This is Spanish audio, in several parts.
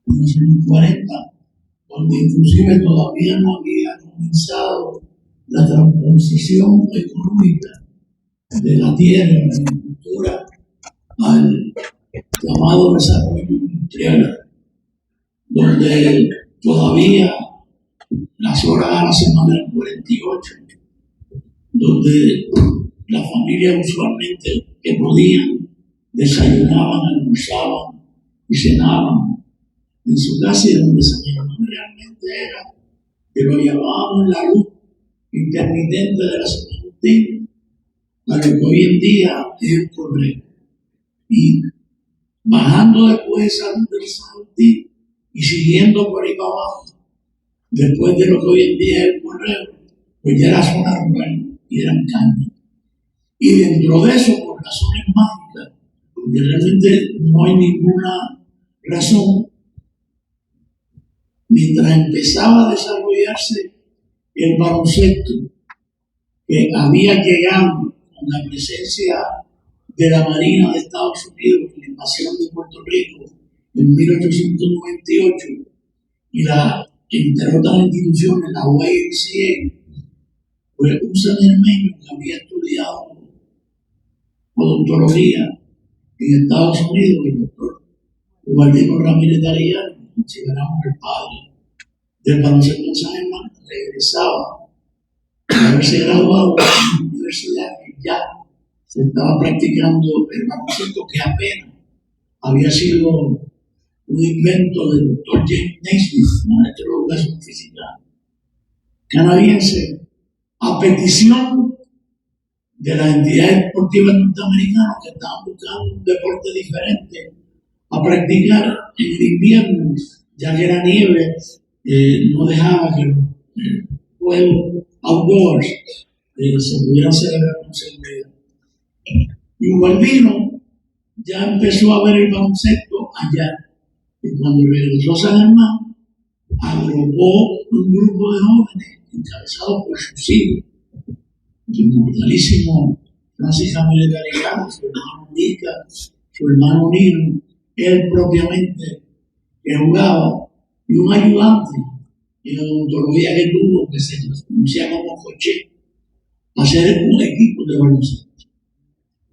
en los años 40, donde inclusive todavía no había comenzado la transición económica de la tierra, de la agricultura, al llamado desarrollo industrial, donde todavía las horas a la semana eran 48, donde las familias usualmente que podían desayunaban, almorzaban y cenaban en su casa, y donde se realmente era que lo llamábamos la luz intermitente de la San Agustín, a lo que hoy en día es el correo. Y bajando después de esa luz del San Agustín y siguiendo por ahí para abajo, después de lo que hoy en día es el correo, pues ya era zona rural y eran cañas. Y dentro de eso, por razones mágicas, porque realmente no hay ninguna razón, mientras empezaba a desarrollarse el baloncesto, que había llegado con la presencia de la Marina de Estados Unidos en la invasión de Puerto Rico en 1898, y entre otras instituciones, la YMCA, pues un sangermeño que había estudiado odontología en Estados Unidos, el doctor Ubaldino Ramírez de Arellano, consideramos el padre del baloncesto en San Germán, regresaba a haberse graduado en la universidad, que ya se estaba practicando el baloncesto, que apenas había sido un invento del doctor James Naismith, maestro de educación física canadiense, a petición de las entidades deportivas norteamericanas que estaban buscando un deporte diferente a practicar en el invierno, ya que la nieve no dejaba que los juegos outdoors se pudieran celebrar con seguridad. Y Ubaldino ya empezó a ver el baloncesto allá, y cuando regresó a San Germán, agrupó un grupo de jóvenes encabezados por sus hijos, el inmortalísimo Francis Ramírez de Arellano, su hermano Nica, su hermano Nino, él propiamente que jugaba, y un ayudante en la odontología que tuvo, que se conocía como Coche, a hacer un equipo de baloncesto.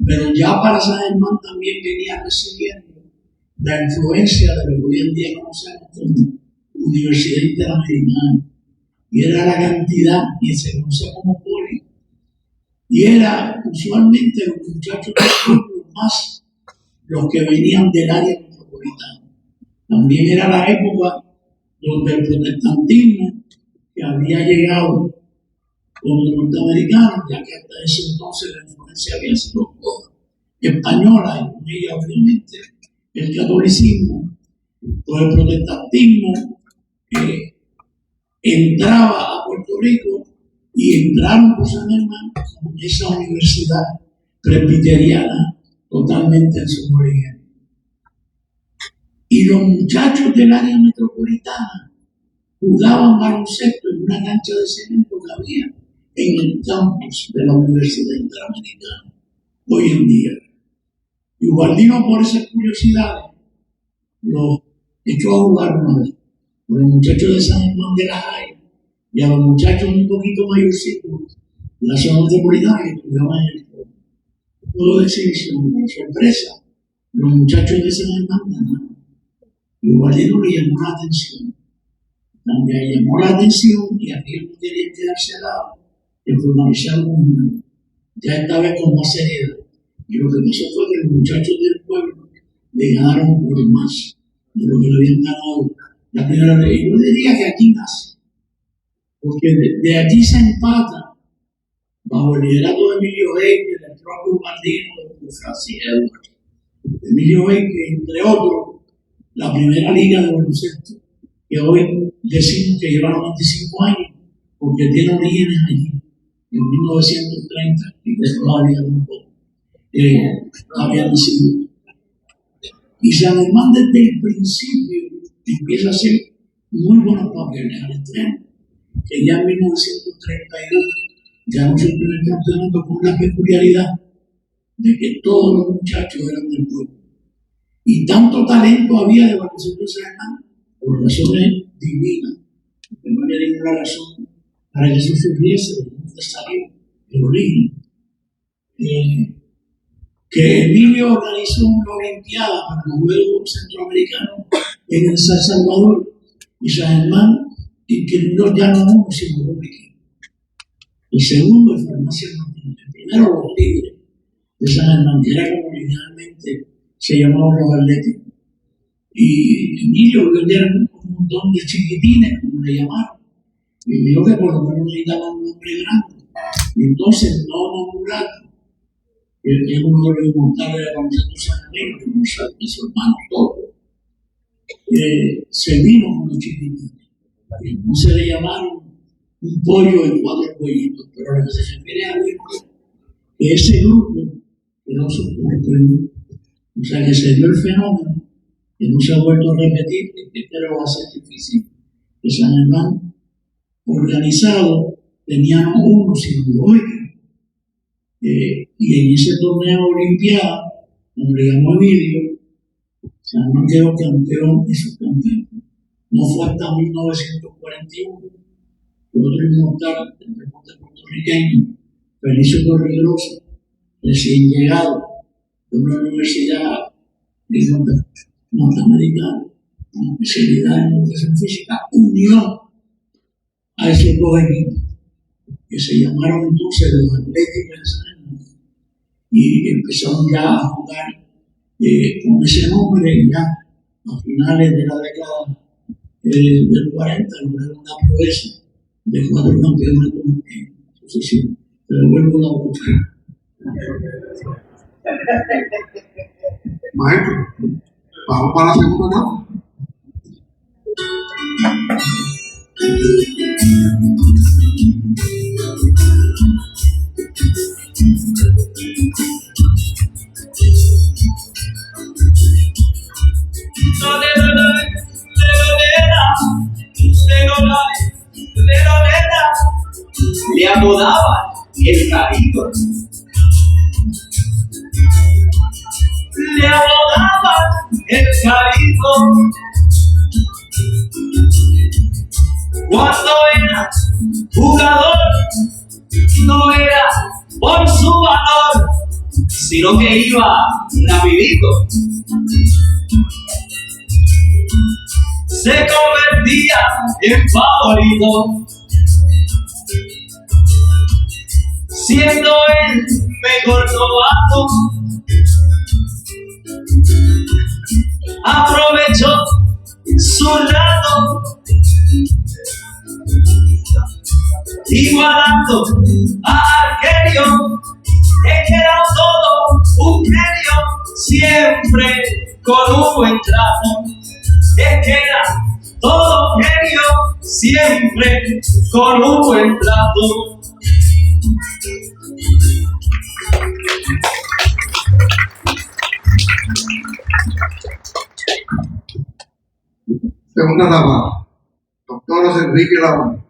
Pero ya para San Germán también venía recibiendo la influencia de lo que hoy en día conocemos como Universidad Interamericana, y era la cantidad, y se conocía como poli, y era usualmente los muchachos más los que venían del área metropolitana. También era la época donde el protestantismo, que había llegado con los norteamericanos, ya que hasta ese entonces la influencia había sido española, y con ella obviamente el catolicismo, pues el protestantismo entraba a Puerto Rico, y entraron por San Germán con esa universidad presbiteriana totalmente en su origen. Y los muchachos del área metropolitana jugaban baloncesto en una cancha de cemento que había en el campus de la Universidad Interamericana hoy en día. Y Ubaldino, por esas curiosidades, los echó a jugar una vez con los muchachos de San Germán de la Jaya, y a los muchachos un poquito mayorcitos de la zona metropolitana que estudiaban en el juego de exhibición. Por sorpresa, los muchachos de San Germán ganaron. Y Ubaldino le llamó la atención. También llamó la atención, y aquí no querían quedarse al lado, de formalizar un juego, ya esta vez con más seriedad. Y lo que pasó fue que los muchachos del pueblo le ganaron por más de lo que le habían ganado la primera vez. Yo diría que aquí nace, porque de allí se empata, bajo el liderato de Emilio Heike, del propio Ubaldino, de Francis Edwards, Emilio Heike, entre otros, la primera liga de baloncesto, que hoy decimos que lleva 95 años, porque tiene orígenes allí, en 1930, y que todavía un poco había nacido. Y San Germán desde el principio empieza a hacer muy buenos papeles al extremo, que ya en 1932 ganó su primer campeonato con la peculiaridad de que todos los muchachos eran del pueblo. Y tanto talento había de baloncesto de San Germán por razones divinas, porque no había ninguna razón para que eso ocurriese, de dónde salió el origen. Que Emilio organizó una olimpiada para los Juegos Centroamericanos en El Salvador y San Germán, y que no ya no uno, sino dos equipos. El segundo es Farmacia Martínez. El primero, los Tigres de San Germán, que era como originalmente se llamaban los Atléticos. Y Emilio vendía un montón de chiquitines, como le llamaron. Y dijo que por lo menos necesitaban un hombre grande. Y entonces no nombraron. Es uno de los inmortales de la Concepción San Germán, que no sabe que su hermano todo. Se vino con los chiquitines. Entonces le llamaron un pollo y 4 pollitos. Pero lo que se refiere a mí, que ese grupo quedó sorprendido. O sea que se dio el fenómeno que no se ha vuelto a repetir, que creo va a ser difícil. Que San Germán organizado tenía no uno, sino dos equipos. Y en ese torneo olimpiada, como le llamó Emilio, San Germán quedó campeón y subcampeón. No fue hasta 1941 que otro inmortal del deporte puertorriqueño, Felicio Torregrosa, recién llegado de una universidad norteamericana con especialidad en educación física, unió a esos dos equipos que se llamaron entonces los Atléticos de San Germán y empezaron ya a jugar con ese nombre ya a finales de la década del 40, lograron una proeza de 4 campeonatos sucesivos. Te devuelvo la boca. Maestro, vamos para la segunda etapa. Le apodaban el Carito. Le apodaban el Carito. Cuando era jugador, no era por su valor, sino que iba rapidito. Se convertía en favorito, siendo el mejor novato. Aprovechó su rato, igualando a Arquerio, que era todo un genio, siempre con un buen trato. Es que era todo genio, siempre con un buen trato. Segunda etapa. Doctor José Enrique Lavón.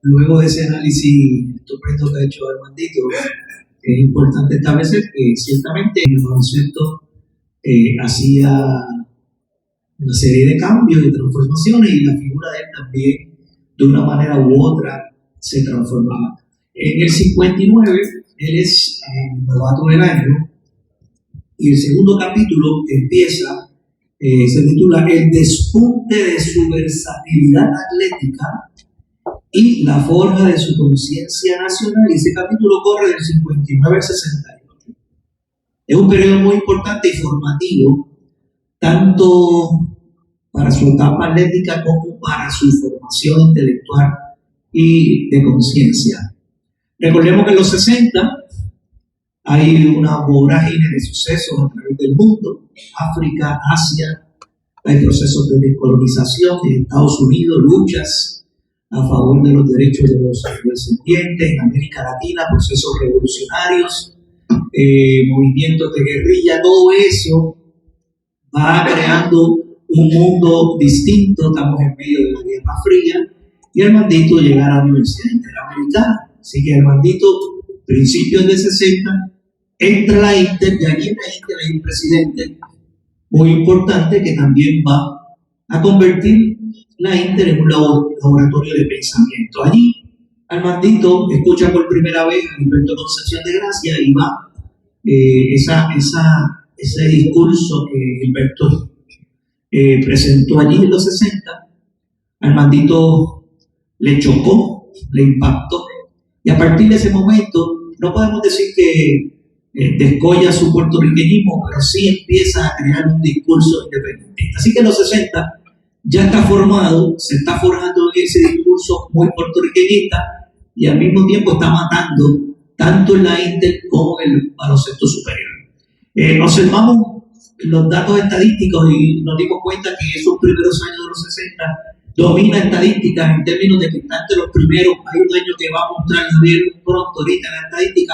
Luego de ese análisis estupendo que ha hecho Armandito, es importante establecer que ciertamente el baloncesto hacía una serie de cambios y transformaciones y la figura de él también, de una manera u otra, se transformaba. En el 59, él es novato del año y el segundo capítulo empieza, se titula El despunte de su versatilidad atlética y la forja de su conciencia nacional, y ese capítulo corre del 59 al 68. Es un periodo muy importante y formativo, tanto para su etapa atlética como para su formación intelectual y de conciencia. Recordemos que en los 60 hay una vorágine de sucesos a través del mundo, África, Asia, hay procesos de descolonización en Estados Unidos, luchas a favor de los derechos de los afrodescendientes, en América Latina, procesos revolucionarios, movimientos de guerrilla, todo eso va creando un mundo distinto. Estamos en medio de la Guerra Fría y Armandito llega a la Universidad Interamericana. Así que Armandito, principios de 60, entra a la Inter y allí en la Inter hay un presidente muy importante que también va a convertir la Inter en un laboratorio de pensamiento. Allí, Armandito escucha por primera vez a Gilberto Concepción de Gracia y va ese discurso que Gilberto presentó allí en los 60. Armandito le chocó, le impactó, y a partir de ese momento no podemos decir que descolla su puertorriqueñismo, pero sí empieza a crear un discurso independentista. Así que en los 60 ya está formado, se está forjando en ese discurso muy puertorriqueñista y al mismo tiempo está matando tanto en la Inter como en el baloncesto superior. Observamos los datos estadísticos y nos dimos cuenta que esos primeros años de los 60 domina estadísticas en términos de que está entre los primeros. Hay un año que va a mostrar Javier pronto ahorita en la estadística,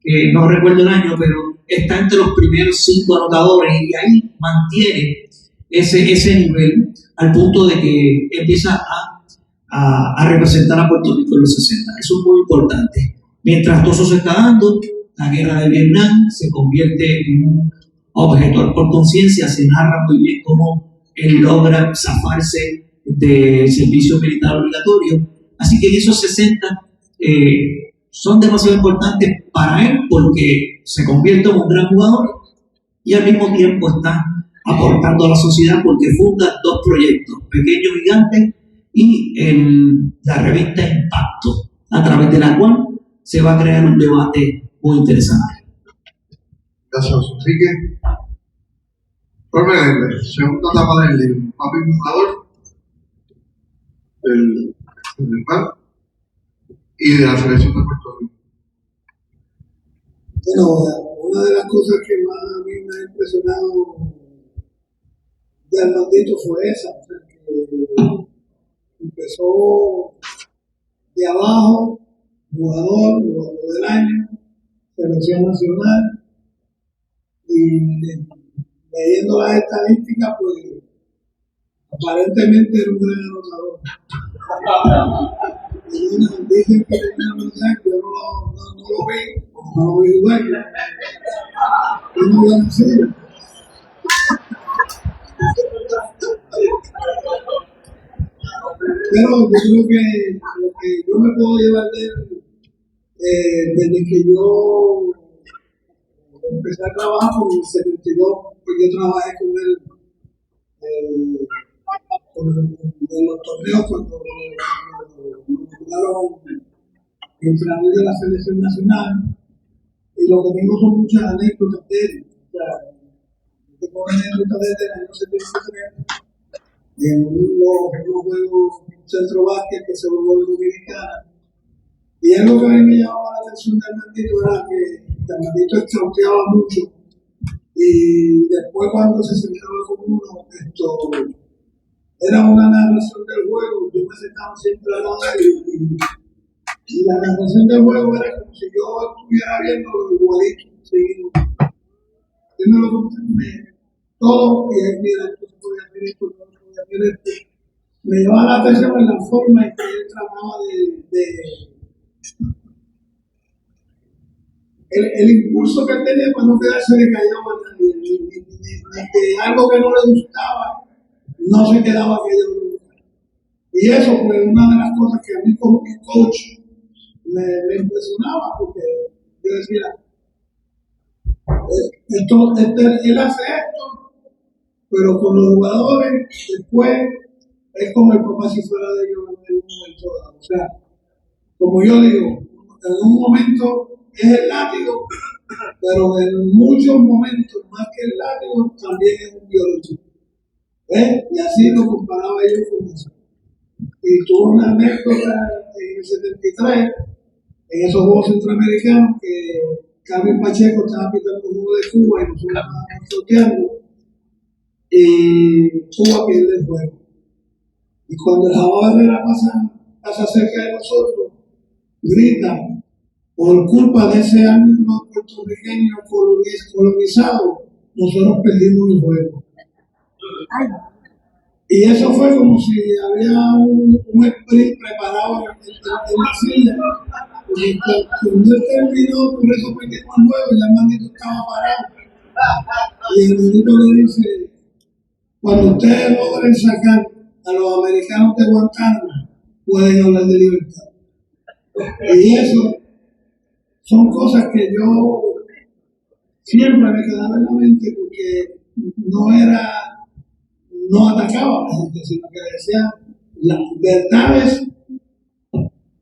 que no recuerdo el año, pero está entre los primeros 5 anotadores y ahí mantiene ese nivel al punto de que empieza a representar a Puerto Rico en los 60. Eso es muy importante. Mientras todo eso se está dando, la guerra de Vietnam se convierte en un objetor por conciencia. Se narra muy bien cómo él logra zafarse del servicio militar obligatorio. Así que en esos 60 son demasiado importantes para él porque se convierte en un gran jugador y al mismo tiempo está aportando a la sociedad porque funda 2 proyectos, Pequeños Gigantes y la revista Impacto, a través de la cual se va a crear un debate muy interesante. Gracias, Enrique. Segunda etapa del libro, papi jugador del PAN y de la selección de Puerto Rico. Bueno, una de las cosas que más a mí me ha impresionado de Armandito fue esa, o sea, que empezó de abajo, jugador del año, selección nacional, y leyendo las estadísticas, pues aparentemente era un gran anotador. Dicen que tenía velocidad, yo no lo vi, no lo vi jugar. Yo no lo sé. Pero yo creo que lo que yo me puedo llevar de él, desde que yo empecé a trabajar con el 72, pues yo trabajé con él en los torneos cuando nos mandaron entrenador de la selección nacional, y lo que tengo son muchas anécdotas de él. O sea, yo tengo anécdotas desde el año 73 en unos juegos centro básquet que se volvió dominicana. Y algo que a mí me llamaba la atención de Armandito era que Armandito escauteaba mucho, y después cuando se sentaba con uno, era una narración del juego. Yo me sentaba siempre al lado de él y la narración del juego era como si yo estuviera viendo lo igualito, seguido. Yo me lo conté todo, y ahí mira, esto se puede hacer esto, no se puede hacer esto. Me llamaba la atención en la forma en que él trataba el impulso que él tenía para no quedarse de callado a nadie, ni que algo que no le gustaba no se quedaba callado. Y eso fue una de las cosas que a mí como coach me impresionaba, porque yo decía, él hace esto, pero con los jugadores después es como el papá si fuera de ellos en un momento dado. O sea, como yo digo, en un momento es el látigo, pero en muchos momentos, más que el látigo, también es un violento. Y así lo comparaba yo con eso. Y tuve una anécdota en el 73, en esos Juegos Centroamericanos, que Carmen Pacheco estaba pitando un juego de Cuba y nosotros estábamos sorteando, y Cuba pierde el juego. Y cuando el Jabá Herrera pasa cerca de nosotros, grita, por culpa de ese ámbito puertorriqueño colonizado, nosotros perdimos el juego. Y eso fue como si había un sprint preparado en la silla. Porque cuando él terminó, por eso perdimos el juego, ya el Armandito estaba parado. Y el Armandito le dice, Cuando ustedes logren sacar a los americanos de Guantánamo, pueden hablar de libertad. Y eso son cosas que yo siempre me quedaba en la mente, porque no atacaba a la gente, sino que decía las verdades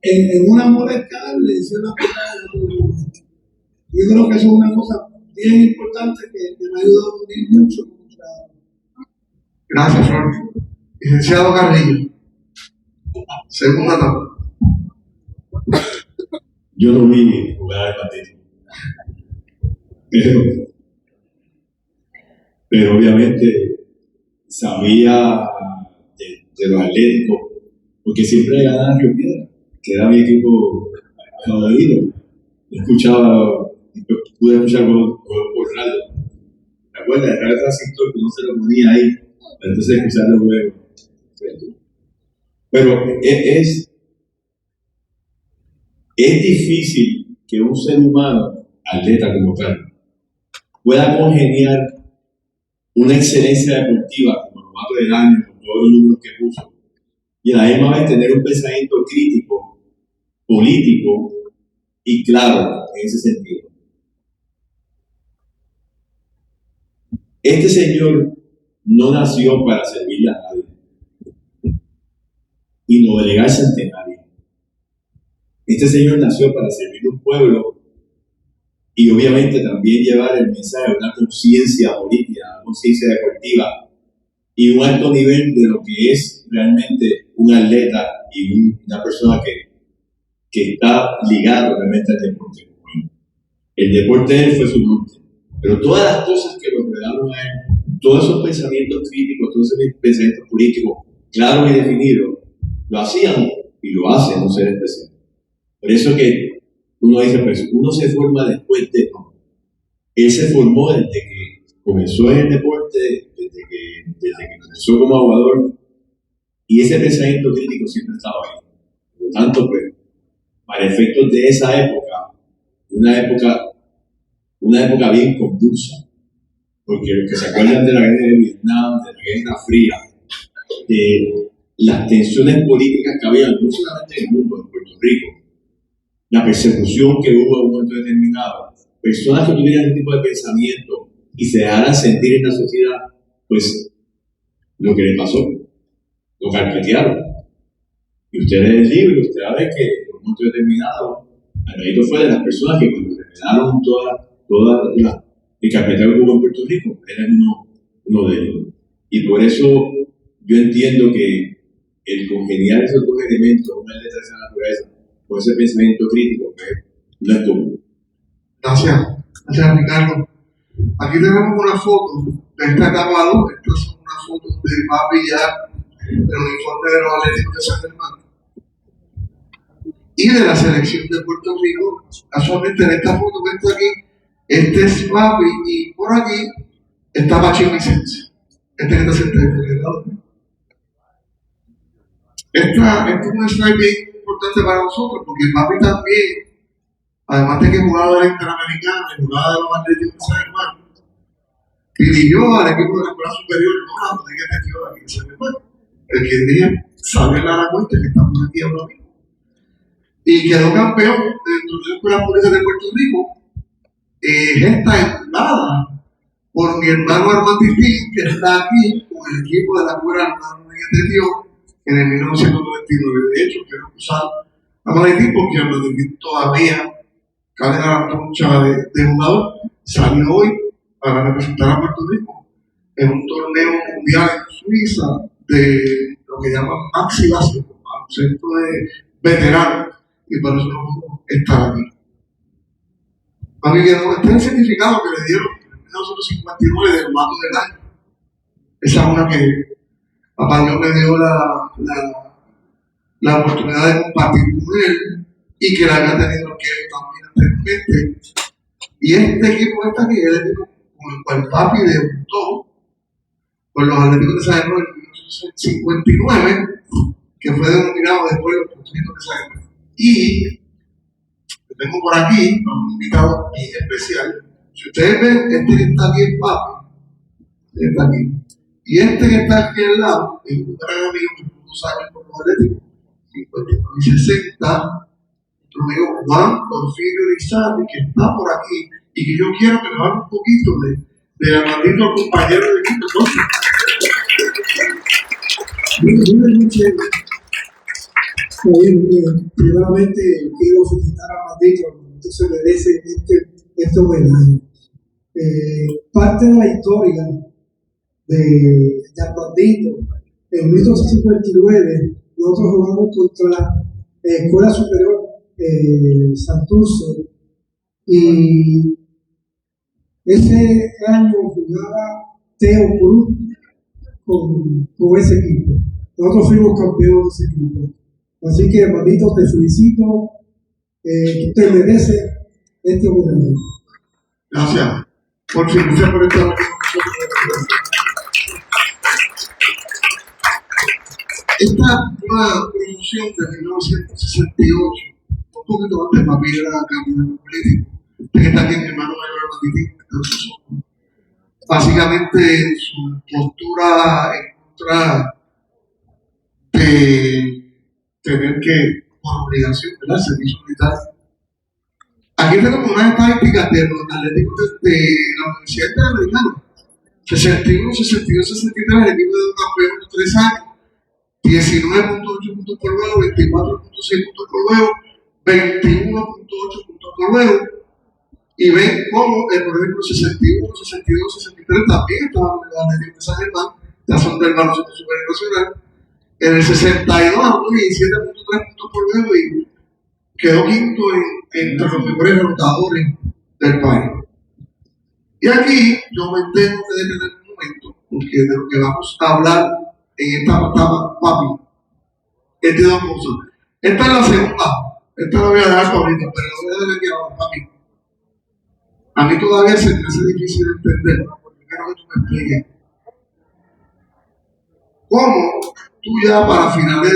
en una molestia, le decía las verdades en otro momento. Yo creo que eso es una cosa bien importante que me ha ayudado a unir mucho. Gracias, Jorge. Licenciado Carrillo. Segunda etapa. Yo no vi jugar al Atlético, pero obviamente sabía de los Atléticos, porque siempre ganaba Río Piedra, que era mi equipo favorito. Pude escuchar por radio. ¿Te acuerdas? El radio transistor que no se lo ponía ahí, entonces escucharlo luego. Pero es difícil que un ser humano, atleta como tal, pueda congeniar una excelencia deportiva como los matos del año, con todos los números que puso, y a la misma vez tener un pensamiento crítico, político y claro en ese sentido. Este señor no nació para servirle a nadie y no delegarse ante nadie. Este señor nació para servir a un pueblo y obviamente también llevar el mensaje de una conciencia política, una conciencia deportiva y un alto nivel de lo que es realmente un atleta y una persona que está ligado realmente al deporte. El deporte de él fue su norte, pero todas las cosas que lo rodearon a él, todos esos pensamientos críticos, todos esos pensamientos políticos claros y definidos, lo hacían y lo hacen un ser especial. Por eso que uno dice, pues uno se forma después de, no. Él se formó desde que comenzó en el deporte, desde que comenzó como jugador, y ese pensamiento crítico siempre estaba ahí. Por lo tanto, pues, para efectos de esa época, una época bien convulsa, porque los que se acuerdan de la guerra de Vietnam, de la Guerra Fría, de las tensiones políticas que había no solamente en el mundo, en Puerto Rico, la persecución que hubo en un momento determinado, personas que tuvieran ese tipo de pensamiento y se dejaran sentir en la sociedad, pues lo que le pasó, lo carpetearon. Y usted lee el libro, usted va a ver que en un momento determinado, Alvarito fue de las personas que cuando revelaron toda el carpeteo que hubo en Puerto Rico, era uno de ellos. Y por eso yo entiendo que el congeniar esos dos elementos, una letra de esa naturaleza, con ese pensamiento crítico, no es común. Gracias, Ricardo. Aquí tenemos una foto de esta etapa 2. Estas son unas fotos de Papi ya del uniforme de los Atléticos de San Germán y de la selección de Puerto Rico. Casualmente en esta foto que está aquí, este es Papi y por aquí está Pachín Vicente. Este que está sentado en Esta es una slide bien importante para nosotros porque Papi también, además de que jugaba de la Interamericana y jugaba de los Atléticos de San Germán, dirigió al equipo de la escuela superior, no la bodega que metió aquí en San Germán. El que dije, sabe la cuenta que estamos aquí ahora mismo. Y quedó campeón dentro de la escuela pública de Puerto Rico. Esta entrada por mi hermano Armandipín, que está aquí con el equipo de la escuela Armando de Dios en el 1999. De hecho, quiero usar a Armandipín porque Armandipín todavía cabe la antorcha de jugador. Salió hoy para representar a Puerto Rico en un torneo mundial en Suiza de lo que llaman Maxi Básico, un centro de veteranos, y por eso no podemos estar aquí. A mí quedó el certificado que le dieron en 1959 del mato del año. Esa es una que papá Dios me dio la oportunidad de compartir con él y que la había tenido que él también anteriormente. Y este equipo está aquí, el equipo con el cual papi debutó con los Atléticos de San Germán en 1959, que fue denominado después los Potosinos de San Germán. Y tengo por aquí un invitado bien especial. Si ustedes ven, este que está aquí es papi, está aquí. Y este que está aquí al lado es un gran amigo que tuvo 2 años con los Atléticos, 59 y 60, nuestro amigo Juan Porfirio Lizardi, que está por aquí y que yo quiero que nos hable un poquito de Armandito, compañero de equipo. Buenas noches. Primeramente quiero felicitar a Armandito, que se merece este homenaje. Parte de la historia de Armandito, en 1959 nosotros jugamos contra la Escuela Superior Santurce, y ese año jugaba Teo Cruz con ese equipo. Nosotros fuimos campeones de ese equipo. Así que, Armandito, te felicito. Te merece este homenaje. Gracias. Por fin, muchas por estar aquí con nosotros. Esta una promoción de 1968, un poquito antes, papi era candidato político. Usted que está aquí, mi hermano mayor Armandito, básicamente su postura en contra de tener que, por obligación, ¿verdad?, el servicio militar. Aquí tenemos unas estadísticas de los atléticos de la Universidad Interamericana. 61, 62, 63, el equipo de un campeón de 3 años. 19.8 puntos por juego, 24.6 puntos por juego, 21.8 puntos por juego. Y ven cómo, por ejemplo, 61, 62, 63 también estaban en los Atléticos de San Germán, ya son del baloncesto superior nacional. En el 62 anotó 17.3 puntos por juego y quedó quinto entre los mejores anotadores del país. Y aquí yo me tengo que detener un momento, porque de lo que vamos a hablar en esta etapa, papi, es de 2 cosas. Esta es la segunda, esta la voy a dejar ahorita, pero la voy a dejar aquí ahora, papi. A mí todavía se me hace difícil entender, porque quiero que tú me expliques cómo tú ya para finales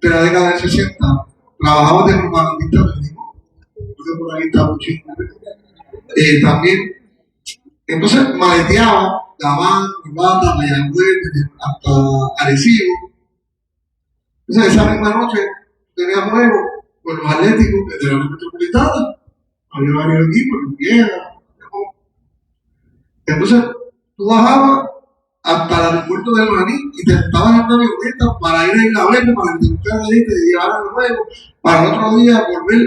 de la década del 60 trabajabas de propagandista médico, porque por ahí está muchísimo. También, entonces maleteaba, Gabán, Urbana, Mayagüez, hasta Arecibo. Entonces esa misma noche tenía juego con los Atléticos de la Metropolitana, había varios equipos, los Viejas. Entonces tú bajabas hasta el aeropuerto de Maní y te montabas en una avioneta para ir a Isla Verde, para que te buscaran ahí, te llevaran al juego, para el otro día volver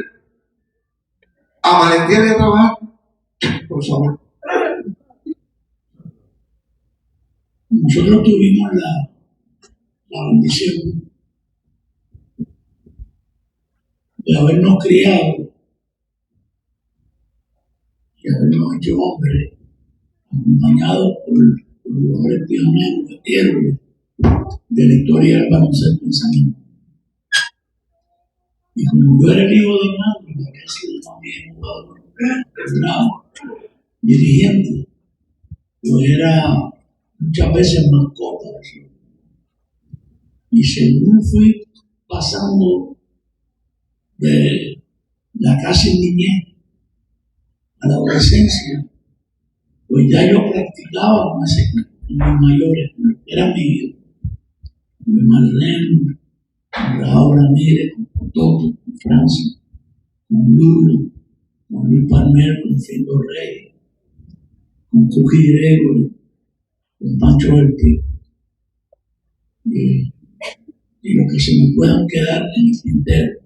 a maletear y a trabajar. Por favor. Nosotros tuvimos la bendición de habernos criado y habernos hecho hombres, acompañados por jugadores pioneros de héroes de la historia del baloncesto en San Juan. Y como yo era el hijo de madre, que había sido también jugador, bravo, dirigente, yo era muchas veces mascota de eso. Y según fui pasando de la casi niñez a la adolescencia, pues ya yo practicaba con mis mayores, eran mis hijos, con Marlene, con Raúl Ramírez, con Toto, con Francia, con Lulo, con Luis Palmer, con Findo Rey, con Cookie Gregory, con Pancho Ortiz, y lo que se me puedan quedar en el tintero.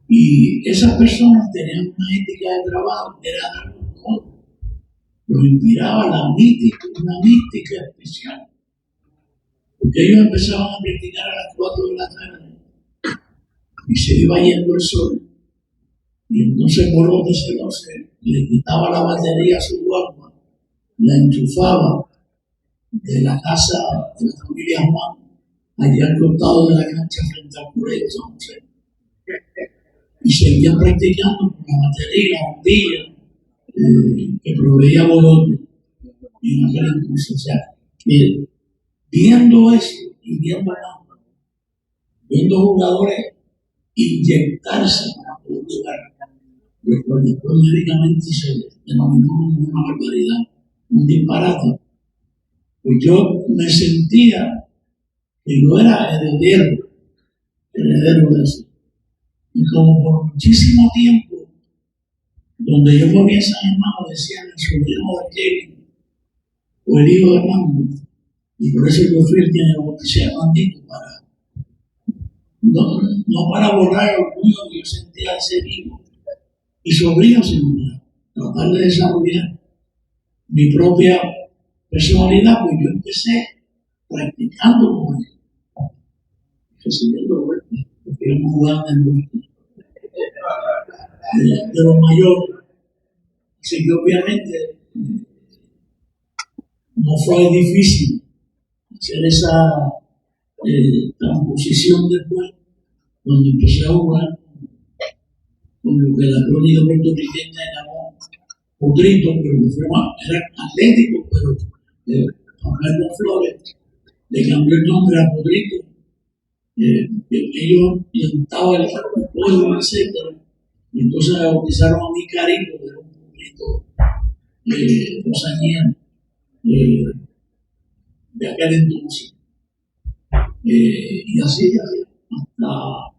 Y esas personas tenían una ética de trabajo que era dar un todo. Los inspiraba una mística especial. Porque ellos empezaban a practicar a las 4 de la tarde y se iba yendo el sol. Y entonces Bolote se le quitaba la batería a su guagua, la enchufaba de la casa de la familia Juan, allí al costado de la cancha frente al Colegio San José. Y seguían practicando con la batería, la bombilla que proveía Bolote en aquel entonces. O sea, viendo eso y viendo jugadores inyectarse para poder jugar, lo cual después médicamente se denominó como una barbaridad, un disparate. Pues yo me sentía que yo era heredero de eso. Y como por muchísimo tiempo, donde yo comía a San Hermano, decían el sobrino de Kelly o el hijo de Armando. Y por eso yo fui el que me bauticé a Armandito no para borrar el orgullo que yo sentía de ser hijo y sobrino, sino para tratar de desarrollar mi propia personalidad, pues yo empecé practicando con él, recibiendo golpes, porque íbamos jugando en el de los mayores. Así que obviamente no fue difícil hacer esa transposición después, cuando empecé a jugar con lo que la crónica puertorriqueña llamó Potrito, pero que era atlético, pero Carlos Flores le cambió el nombre a Potrito. Ellos les gustaba el pollo, etc. Y entonces me bautizaron a mi Carito, que era un poquito rosañero de aquel entonces. Y así hasta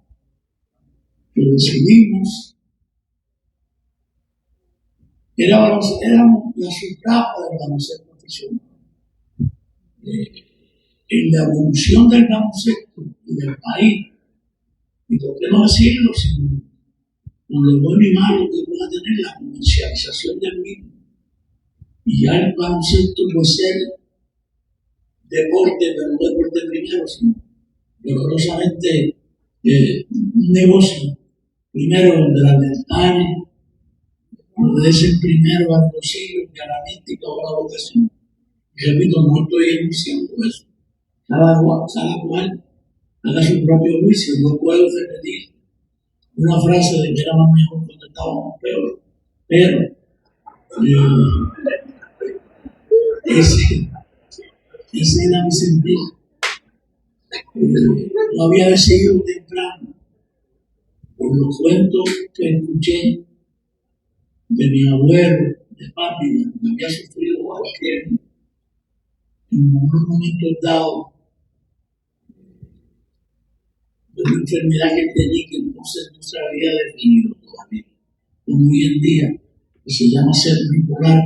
que decidimos, éramos la subcapa del baloncesto profesional. En la evolución del baloncesto y del país, y por qué no decirlo, sino con lo bueno y malo que pueda tener la comercialización del mismo. Y ya el baloncesto puede ser deporte, pero no deporte primero, sino dolorosamente un negocio. Primero de la lealtad, obedecen primero al bolsillo que a la mística o a la vocación. Repito, no estoy enunciando eso. Cada cual haga su propio juicio. No puedo repetir una frase de que era más mejor cuando estábamos peor, pero ese era mi sentir. Lo había decidido temprano por los cuentos que escuché de mi abuelo, de papi, que había sufrido cualquier en unos momentos dados de una enfermedad que tenía que entonces no se había definido todavía, como hoy en día, que se llama ser bipolar,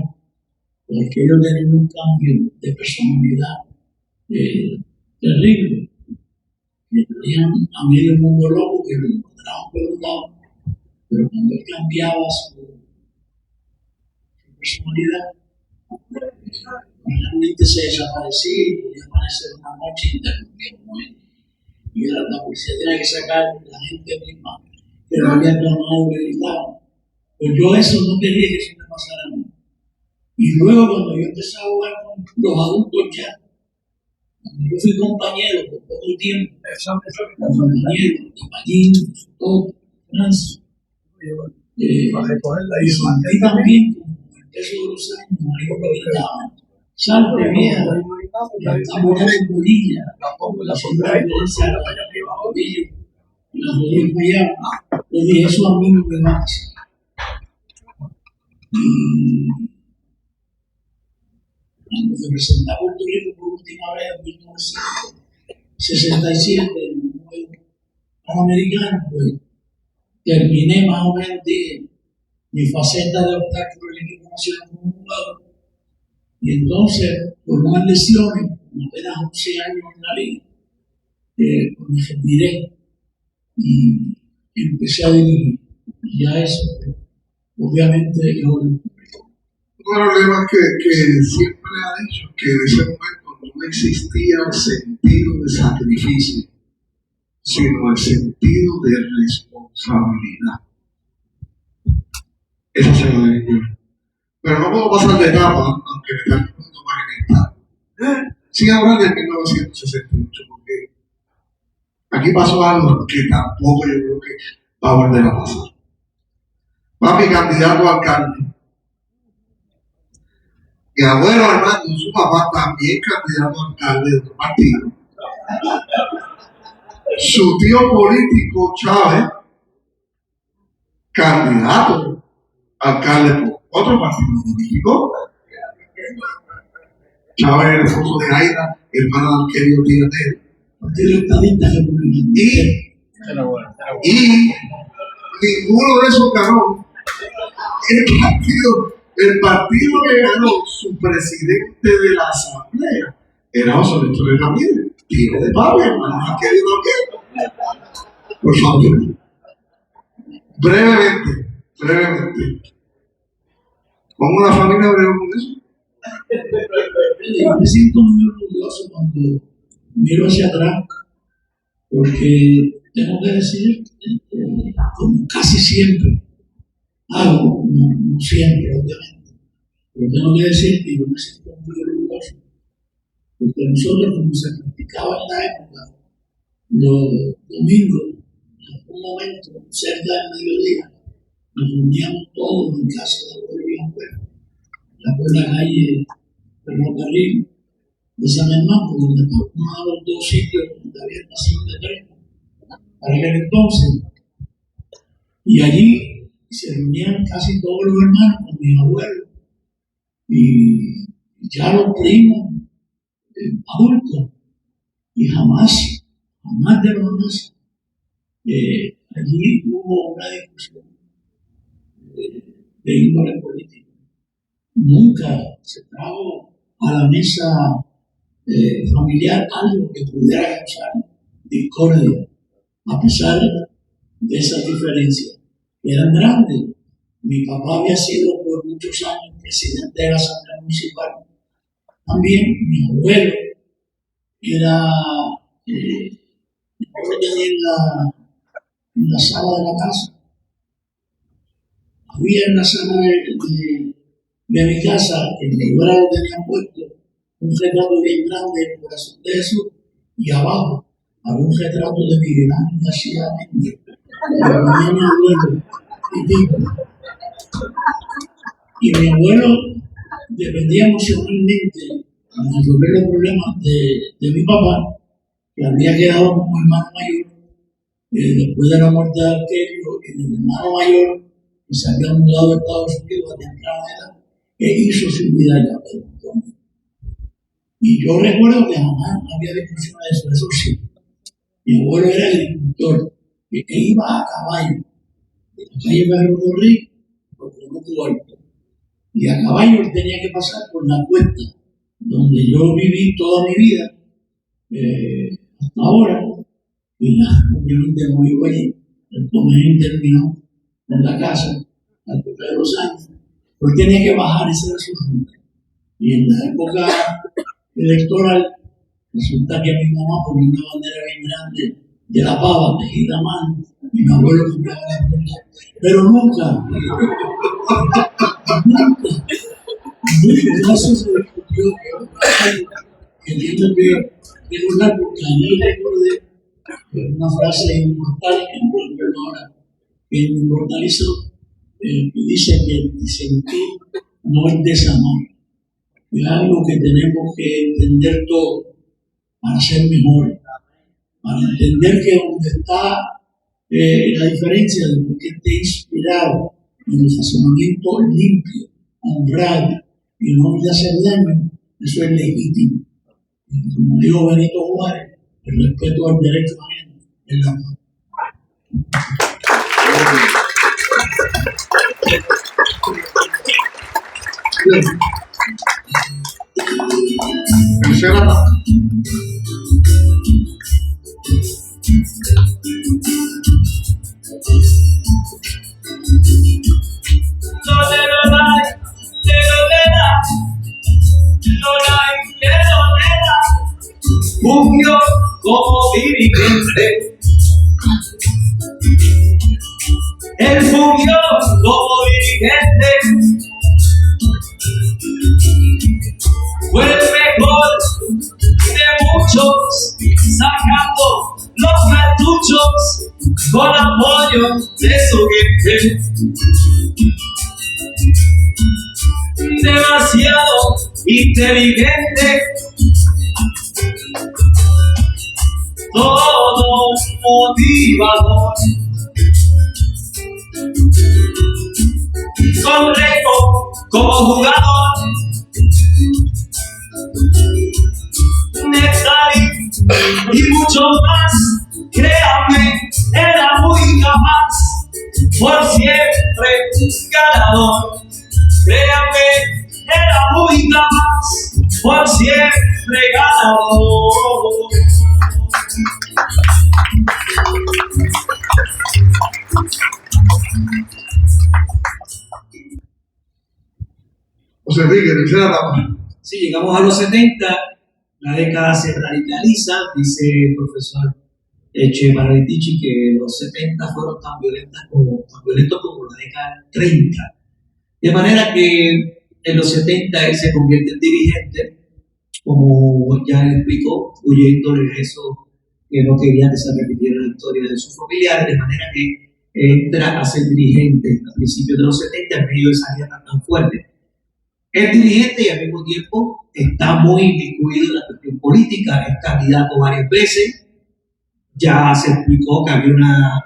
porque ellos tenían un cambio de personalidad terrible. Me tenían a mí el mundo loco, que lo encontraban por un lado, pero cuando él cambiaba su personalidad, realmente se desaparecía y podía aparecer una noche y interrumpía como él. Y la policía tenía que sacar la gente misma que lo había clamado y gritaba. Pues yo eso no quería que eso me pasara a mí. Y luego cuando yo empecé a jugar con los adultos ya, yo fui compañero por poco tiempo, compañero, de Pallín, todo, Francio. Y también, como el peso de los años, ahí lo gritaban. Salte vieja, estamos en bolilla, la sombra de esa, la rodilla, y las rodillas fallaban. Yo dije, eso a mí no me va a pasar. Y cuando me presenté a Puerto Rico por última vez en 1967, en un juego panamericano, pues terminé más o menos mi faceta de optar por el equipo nacional como jugador. Y entonces, por unas lesiones, con apenas 11 años en la liga, pues me retiré y empecé a dirigir. Y ya eso, obviamente, yo. Uno de los lemas que siempre ha dicho que en ese momento no existía el sentido de sacrificio, sino el sentido de responsabilidad. Eso se lo digo. Pero no puedo pasar de etapa, aunque me están poniendo más en etapa. Sin hablar de 1968, porque aquí pasó algo que tampoco yo creo que va a volver a pasar. Papi, candidato a alcalde. Mi abuelo Armando, su papá, también candidato a alcalde de otro partido. Su tío político, Chávez, candidato a alcalde por otro partido político. Chávez, el esposo de Aida, hermana del querido tío Ted. Partido Estadista Republicano. Y ninguno de esos ganó. El partido que ganó su presidente de la asamblea era José Néstor Ramírez, tío de papi, hermano del querido Ramírez. Por favor. Brevemente. ¿Cómo la familia breve con eso? Yo me siento muy orgulloso cuando miro hacia atrás, porque tengo que decir, como casi siempre hago, no siempre, obviamente, pero tengo que decir que yo me siento muy orgulloso, porque nosotros, como se practicaba en la época, los domingos, en algún momento, cerca del mediodía, nos reuníamos todos en casa de abuelo y abuela, por la calle Ferrocarril de San Hermano, donde uno de los dos sitios donde había estación de tren para aquel entonces. Y allí se reunían casi todos los hermanos con mis abuelos y ya los primos adultos, y jamás de los jamás, allí hubo una discusión de índole política. Nunca se trajo a la mesa familiar algo que pudiera causar discordia, a pesar de esas diferencias que eran grandes. Mi papá había sido por muchos años presidente de la Asamblea Municipal. También mi abuelo era en la sala de la casa. Había en la sala de mi casa, que en el lugar lo tenían puesto, un retrato bien grande del corazón de Jesús, y abajo había un retrato de Miguel Ángel García Méndez, y mi abuelo dependía emocionalmente en resolver los problemas de mi papá, que había quedado como hermano mayor después de la muerte de Arquelio, y mi hermano mayor, que se había mudado de Estados Unidos a temprana edad, que hizo su vida allá. Y yo recuerdo que jamás había discusiones de eso sí. Mi abuelo era agricultor, que iba a caballo de la calle Ferrocarril por Conuco Alto. Y a caballo él tenía que pasar por la cuesta donde yo viví toda mi vida, hasta ahora, y la reunión de nuevo allí. El comedor terminó en la casa al tocar de los años. Él tenía que bajar, ese era su ruta. Y en la época electoral, resulta que mi mamá ponía una bandera bien grande de la pava, tejida a mano, mi abuelo compraba la puerta, pero nunca eso se discutió, que entiendo que es una, porque allí recordé una frase inmortal que no recuerdo ahora, que me inmortalizó, que dice que el disentir no es desamor, es algo que tenemos que entender todos para ser mejores, para entender que donde está la diferencia de lo que esté inspirado en el razonamiento limpio, honrado y no de hacer daño, eso es legítimo. Y como dijo Benito Juárez, el respeto al derecho ajeno es la paz. Tercera etapa. Fungió como dirigente. Él fungió como dirigente. Fue el mejor de muchos, sacando los cartuchos con apoyo de su gente. Demasiado inteligente, todo motivador, correcto como jugador, y muchos más. Créame, era muy capaz, por siempre ganador. Créame, era muy capaz, por siempre ganador. José Enrique, tercera etapa. Sí, llegamos a los 70, la década se radicaliza, dice el profesor Che Maralitichi que los 70 fueron tan violentos como la década 30. De manera que en los 70 él se convierte en dirigente, como ya él explicó, huyendo de eso que no quería que se repitiera la historia de sus familiares, de manera que entra a ser dirigente a principios de los 70 en medio de esa guerra tan fuerte. Es dirigente y al mismo tiempo está muy incluido en la cuestión política, es candidato varias veces, ya se explicó que había una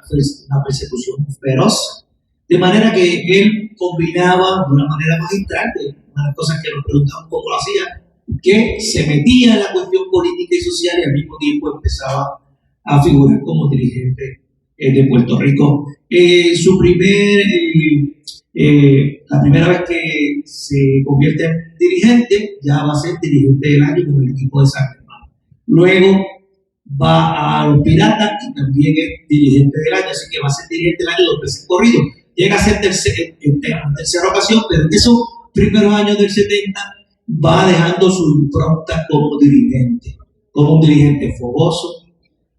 persecución feroz, de manera que él combinaba de una manera magistral, una de las cosas que nos preguntaban cómo lo hacía, que se metía en la cuestión política y social y al mismo tiempo empezaba a figurar como dirigente de Puerto Rico. La primera vez que se convierte en dirigente, ya va a ser dirigente del año con el equipo de San Germán. Luego va a los Piratas y también es dirigente del año, así que va a ser dirigente del año 2 veces corrido. Llega a ser en tercera ocasión, pero en esos primeros años del 70 va dejando su impronta como un dirigente fogoso,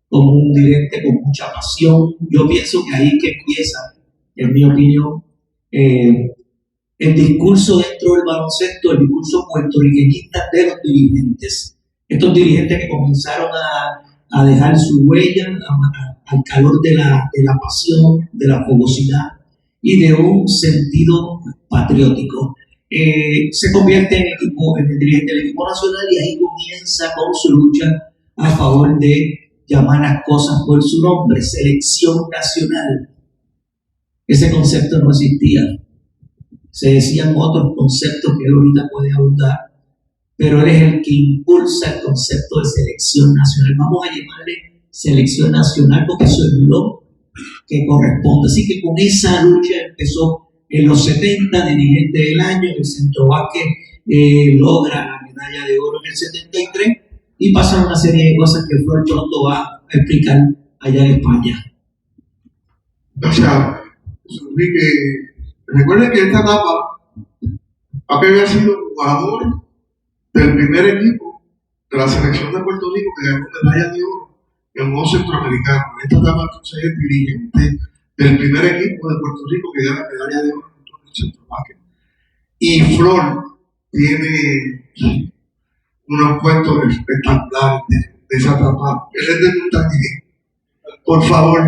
como un dirigente con mucha pasión. Yo pienso que ahí que empieza, en mi opinión, el discurso dentro del baloncesto, el discurso puertorriqueñista de los dirigentes. Estos dirigentes que comenzaron a dejar su huella al calor de la pasión, de la fogosidad y de un sentido patriótico. Se convierte en el dirigente del equipo nacional y ahí comienza con su lucha a favor de llamar las cosas por su nombre, selección nacional. Ese concepto no existía. Se decían otros conceptos que él ahorita puede abundar, pero él es el que impulsa el concepto de selección nacional. Vamos a llamarle selección nacional porque eso es lo que corresponde. Así que con esa lucha empezó en los 70, dirigente del año, el Centro Vázquez logra la medalla de oro en el 73 y pasan una serie de cosas que Flor pronto va a explicar allá en España. Gracias, José Enrique. Recuerden que esta etapa, Papi había sido jugador del primer equipo de la selección de Puerto Rico que ganó medalla de oro en un centroamericano. En esta etapa entonces es dirigente del primer equipo de Puerto Rico que gana medalla de oro en el centroamericano. Y Flor tiene unos cuentos espectaculares de esa etapa. Él es de Montañez. Por favor.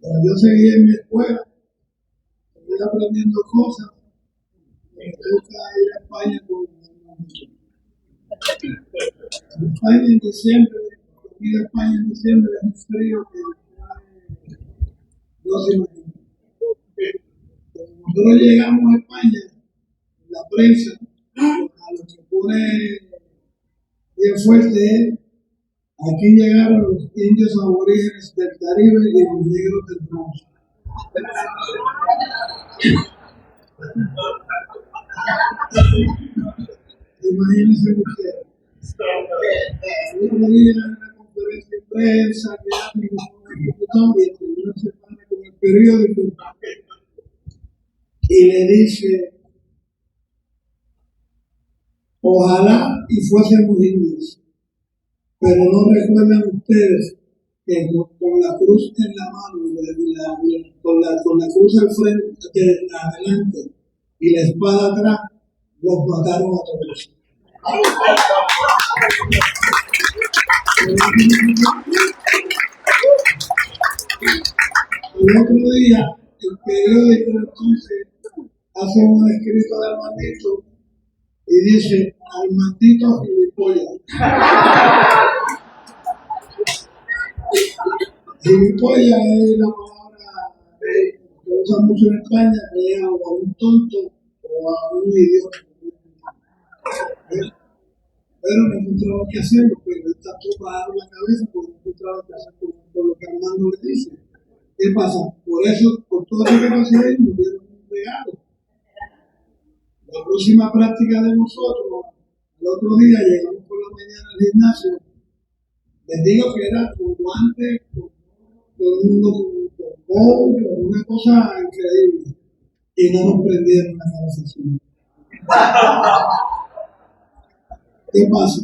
Yo seguí en mi escuela, seguí aprendiendo cosas, me toca ir a España con España en diciembre, ir a España en diciembre es un frío que no se imagina. Cuando nosotros llegamos a España, la prensa, a lo que pone bien fuerte es: aquí llegaron los indios aborígenes del Caribe y los negros del Bronx. Imagínense ustedes. Uno día en la conferencia de prensa, que alguien con el diputado y el tribunal se pone con el periódico y le dice: ojalá y fuésemos indios, pero no recuerdan ustedes que con la cruz en la mano y con la cruz al frente, adelante y la espada atrás, los mataron a todos. El otro día, el periódico entonces hace un escrito de Armandito y dice: Armandito gilipollas. Gilipollas es la palabra que usan mucho en España, que es a un tonto o a un idiota. pero no encontraba qué hacer, pero él está todo bajado la cabeza porque no encontraba qué hacer por lo que Armando le dice. ¿Qué pasa? Por eso, por todo lo que pasé, nos dieron un regalo. La próxima práctica de nosotros, el otro día llegamos por la mañana al gimnasio. Les digo que era con guantes, con todo el mundo con pollo, una cosa increíble. Y no nos prendieron la calefacción. ¿Qué pasa?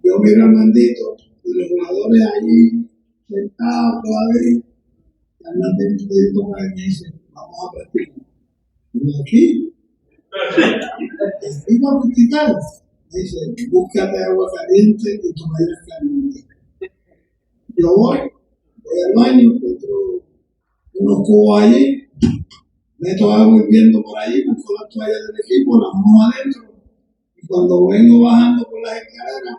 Yo miro al Mandito y los jugadores allí sentados todavía. Y al Mandito me dice, vamos a practicar. Y aquí, el a practicar. Dice, búscate agua caliente y toallas calientes. Yo voy al baño, encuentro unos cubos allí, meto agua hirviendo por allí, busco las toallas del equipo, las mojo adentro. Y cuando vengo bajando por las escaleras,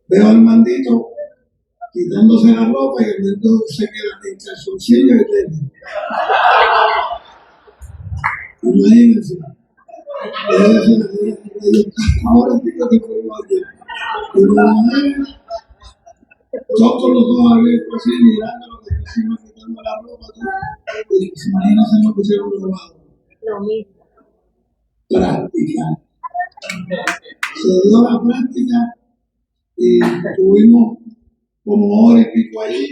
veo al Mandito quitándose la ropa y el Mandito se queda en calzoncillo y tenis. Imagínense. Ahora sí que te puedo hacer. Y todos los dos abiertos así, mirando lo que encima quitando la ropa. Y se imagina se me pusieron los lados. Lo mismo. Practicar. Se dio la práctica y tuvimos como hora y pico allí.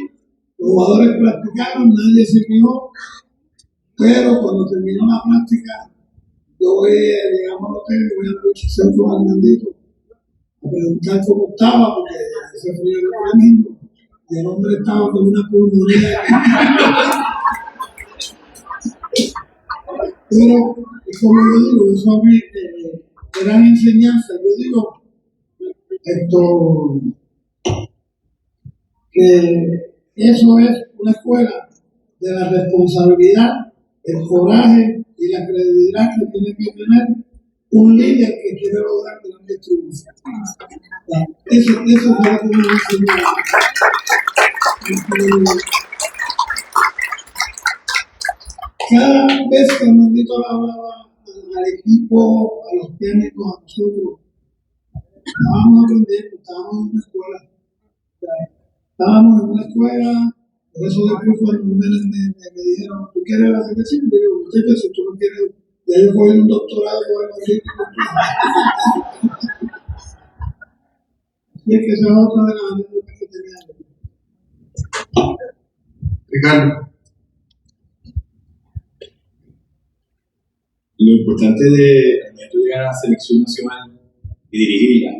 Los jugadores practicaron, nadie se quejó. Pero cuando terminó la práctica, yo voy, digamos, al hotel, voy a la habitación con Armandito a preguntar cómo estaba, porque ese frío era tremendo. Y el hombre estaba con una pulmonía. Pero, como yo digo, eso a mí eran enseñanzas. Yo digo, que eso es una escuela de la responsabilidad, el coraje y la credibilidad que tiene que tener un líder que quiere lograr grandes triunfos. Eso es lo que me enseñó. Cada vez que el Mandito le hablaba al equipo, a los técnicos, a nosotros, estábamos aprendiendo, estábamos en una escuela. Estábamos en una escuela. Por eso después cuando me dijeron, ¿tú quieres la selección? Yo digo, muchachos, si tú no quieres, ya yo cogí un doctorado o algo así. Y es que esa es otra de las anécdotas que tenía. Ricardo. Lo importante de llegar a la selección nacional y dirigirla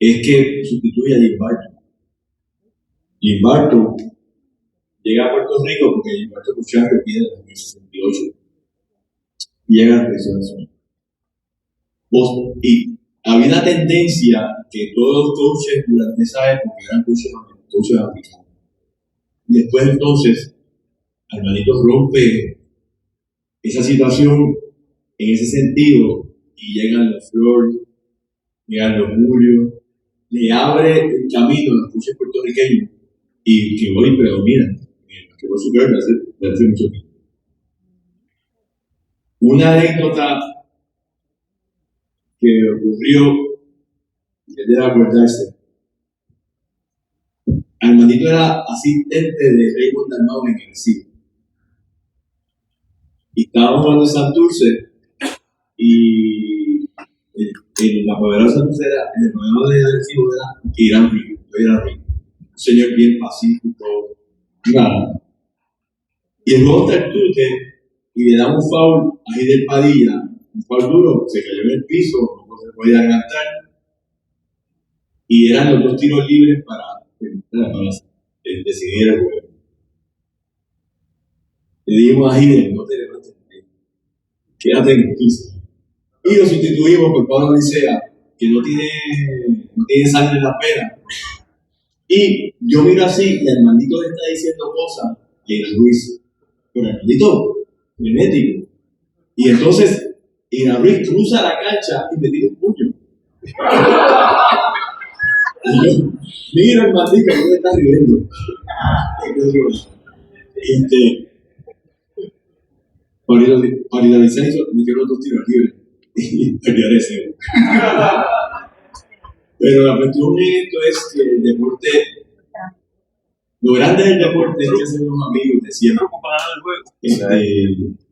es que sustituye a Jim Barton. Jim Barton llega a Puerto Rico porque Jim Barton escuchó a Piedra en el 68 y llega a la selección nacional. Y había una tendencia que todos los coaches durante esa época eran coaches africanos. Y después entonces, Armandito rompe esa situación en ese sentido y llegan los Flores, llegan los Julio, le abre el camino a los coaches puertorriqueños y que hoy predominan que por superior de hace mucho tiempo. Una anécdota que ocurrió, que debe acordarse, Armandito era asistente de Raymond Dalmau en el CID. Y estábamos jugando en Santurce y la poderosa Santurce era, el programa de Arecibo era Irán Río, un señor bien pacífico, nada. Y el juego está el tute y le da un foul a Hidel Padilla, un foul duro, se cayó en el piso, no se podía adelantar. Y eran los dos tiros libres para decidir el juego. Le dijimos a Hidel, no te levantes, quédate en el piso. Y lo sustituimos por Pablo Licea, que no tiene sangre en la pera. Y yo miro así y Armandito le está diciendo cosas y era Luis. Pero Armandito, frenético. Y entonces Ira Ruiz cruza la cancha y me tira un puño. Y yo, mira Armandito, no me está riendo. Paulina Vicente metió los dos tiros libres. y perdió deseo. Pero la cuestión de esto es que el deporte, lo grande del deporte es que ser unos amigos de siempre.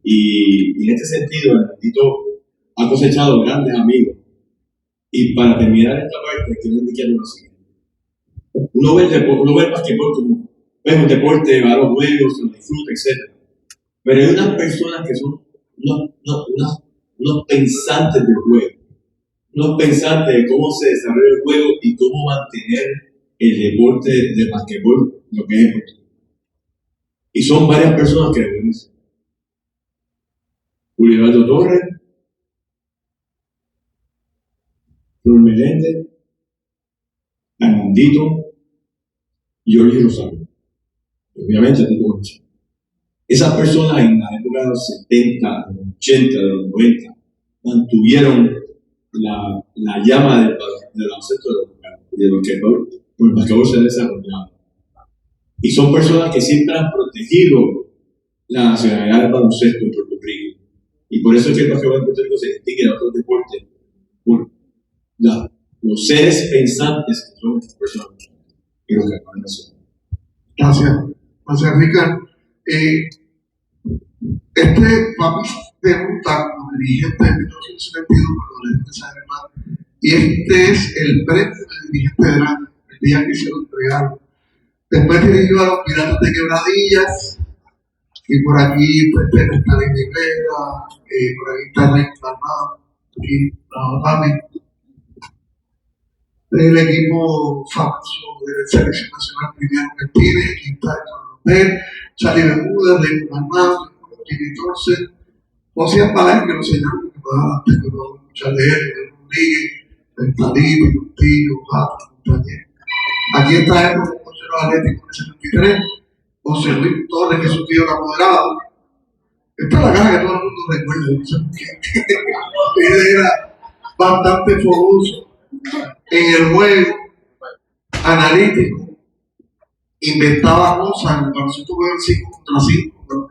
Y en este sentido, el Tito ha cosechado grandes amigos. Y para terminar esta parte, quiero indicar lo siguiente. Uno ve el basquetbol como es un deporte, va a los juegos, se lo disfruta, etc. Pero hay unas personas que son unos pensantes del juego, unos pensantes de cómo se desarrolla el juego y cómo mantener el deporte de basquetbol lo que es deporte. Y son varias personas que deben ser. Julio Eduardo Torres, Flor Meléndez, Armandito y Jorge Rosario. Obviamente Tito Concha. Esas personas en la época de los 70, de los 80, de los 90 mantuvieron la llama del baloncesto de lo que por el basquetbol se ha desarrollado. Y son personas que siempre han protegido la nacionalidad del baloncesto en Puerto Rico. Y por eso es que el basquetbol en Puerto Rico se distingue de otros deportes por los seres pensantes que son estas personas y los que acaban de hacer. Gracias, Ricardo. Papi debuta como dirigente en 1972 cuando la gente sabe más. Y este es el premio de dirigente del año, el día que se lo entregaron. Después dirigió a los Piratas de Quebradillas, y por aquí pues está Ley Rivera, por aquí está Rey Armado, aquí papi. El equipo famoso de la selección nacional primero que tiene, aquí está Héctor Charlie Bermúdez, Rey Armado, Jimmy Torce, José Apalain, que lo señalamos, que pueda tener mucha leer, Rodríguez, Talito, Montillo, Pato, compañero. Aquí está el portero atlético de 73, José Luis Torres, que es un tío apoderado. Esta es la cara que todo el mundo recuerda, no sé por qué. Él era bastante fogoso en el juego, analítico, inventaba cosas, el baloncesto juega 5 contra 5, pero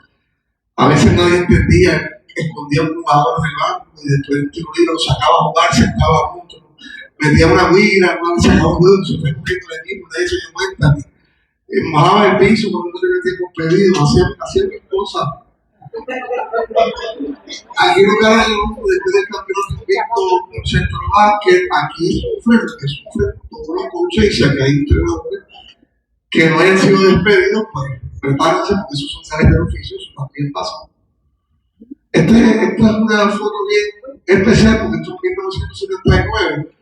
a veces nadie entendía, escondía un jugador en el banco y después el tiro libre lo sacaba a jugar, sentaba juntos, metía una guira, sacaba un juego, se fue corriendo el equipo, nadie se dio cuenta, mojaba el piso cuando no tenía tiempo pedido, hacía mil cosas. Aquí no cada uno después del campeonato visto un centro básquet, aquí sufre todos los coaches y si aquí hay entrenadores que no hayan sido despedidos, pues prepárense porque esos son áreas de oficio, eso también pasa. Esta es una foto bien especial porque esto es 1979.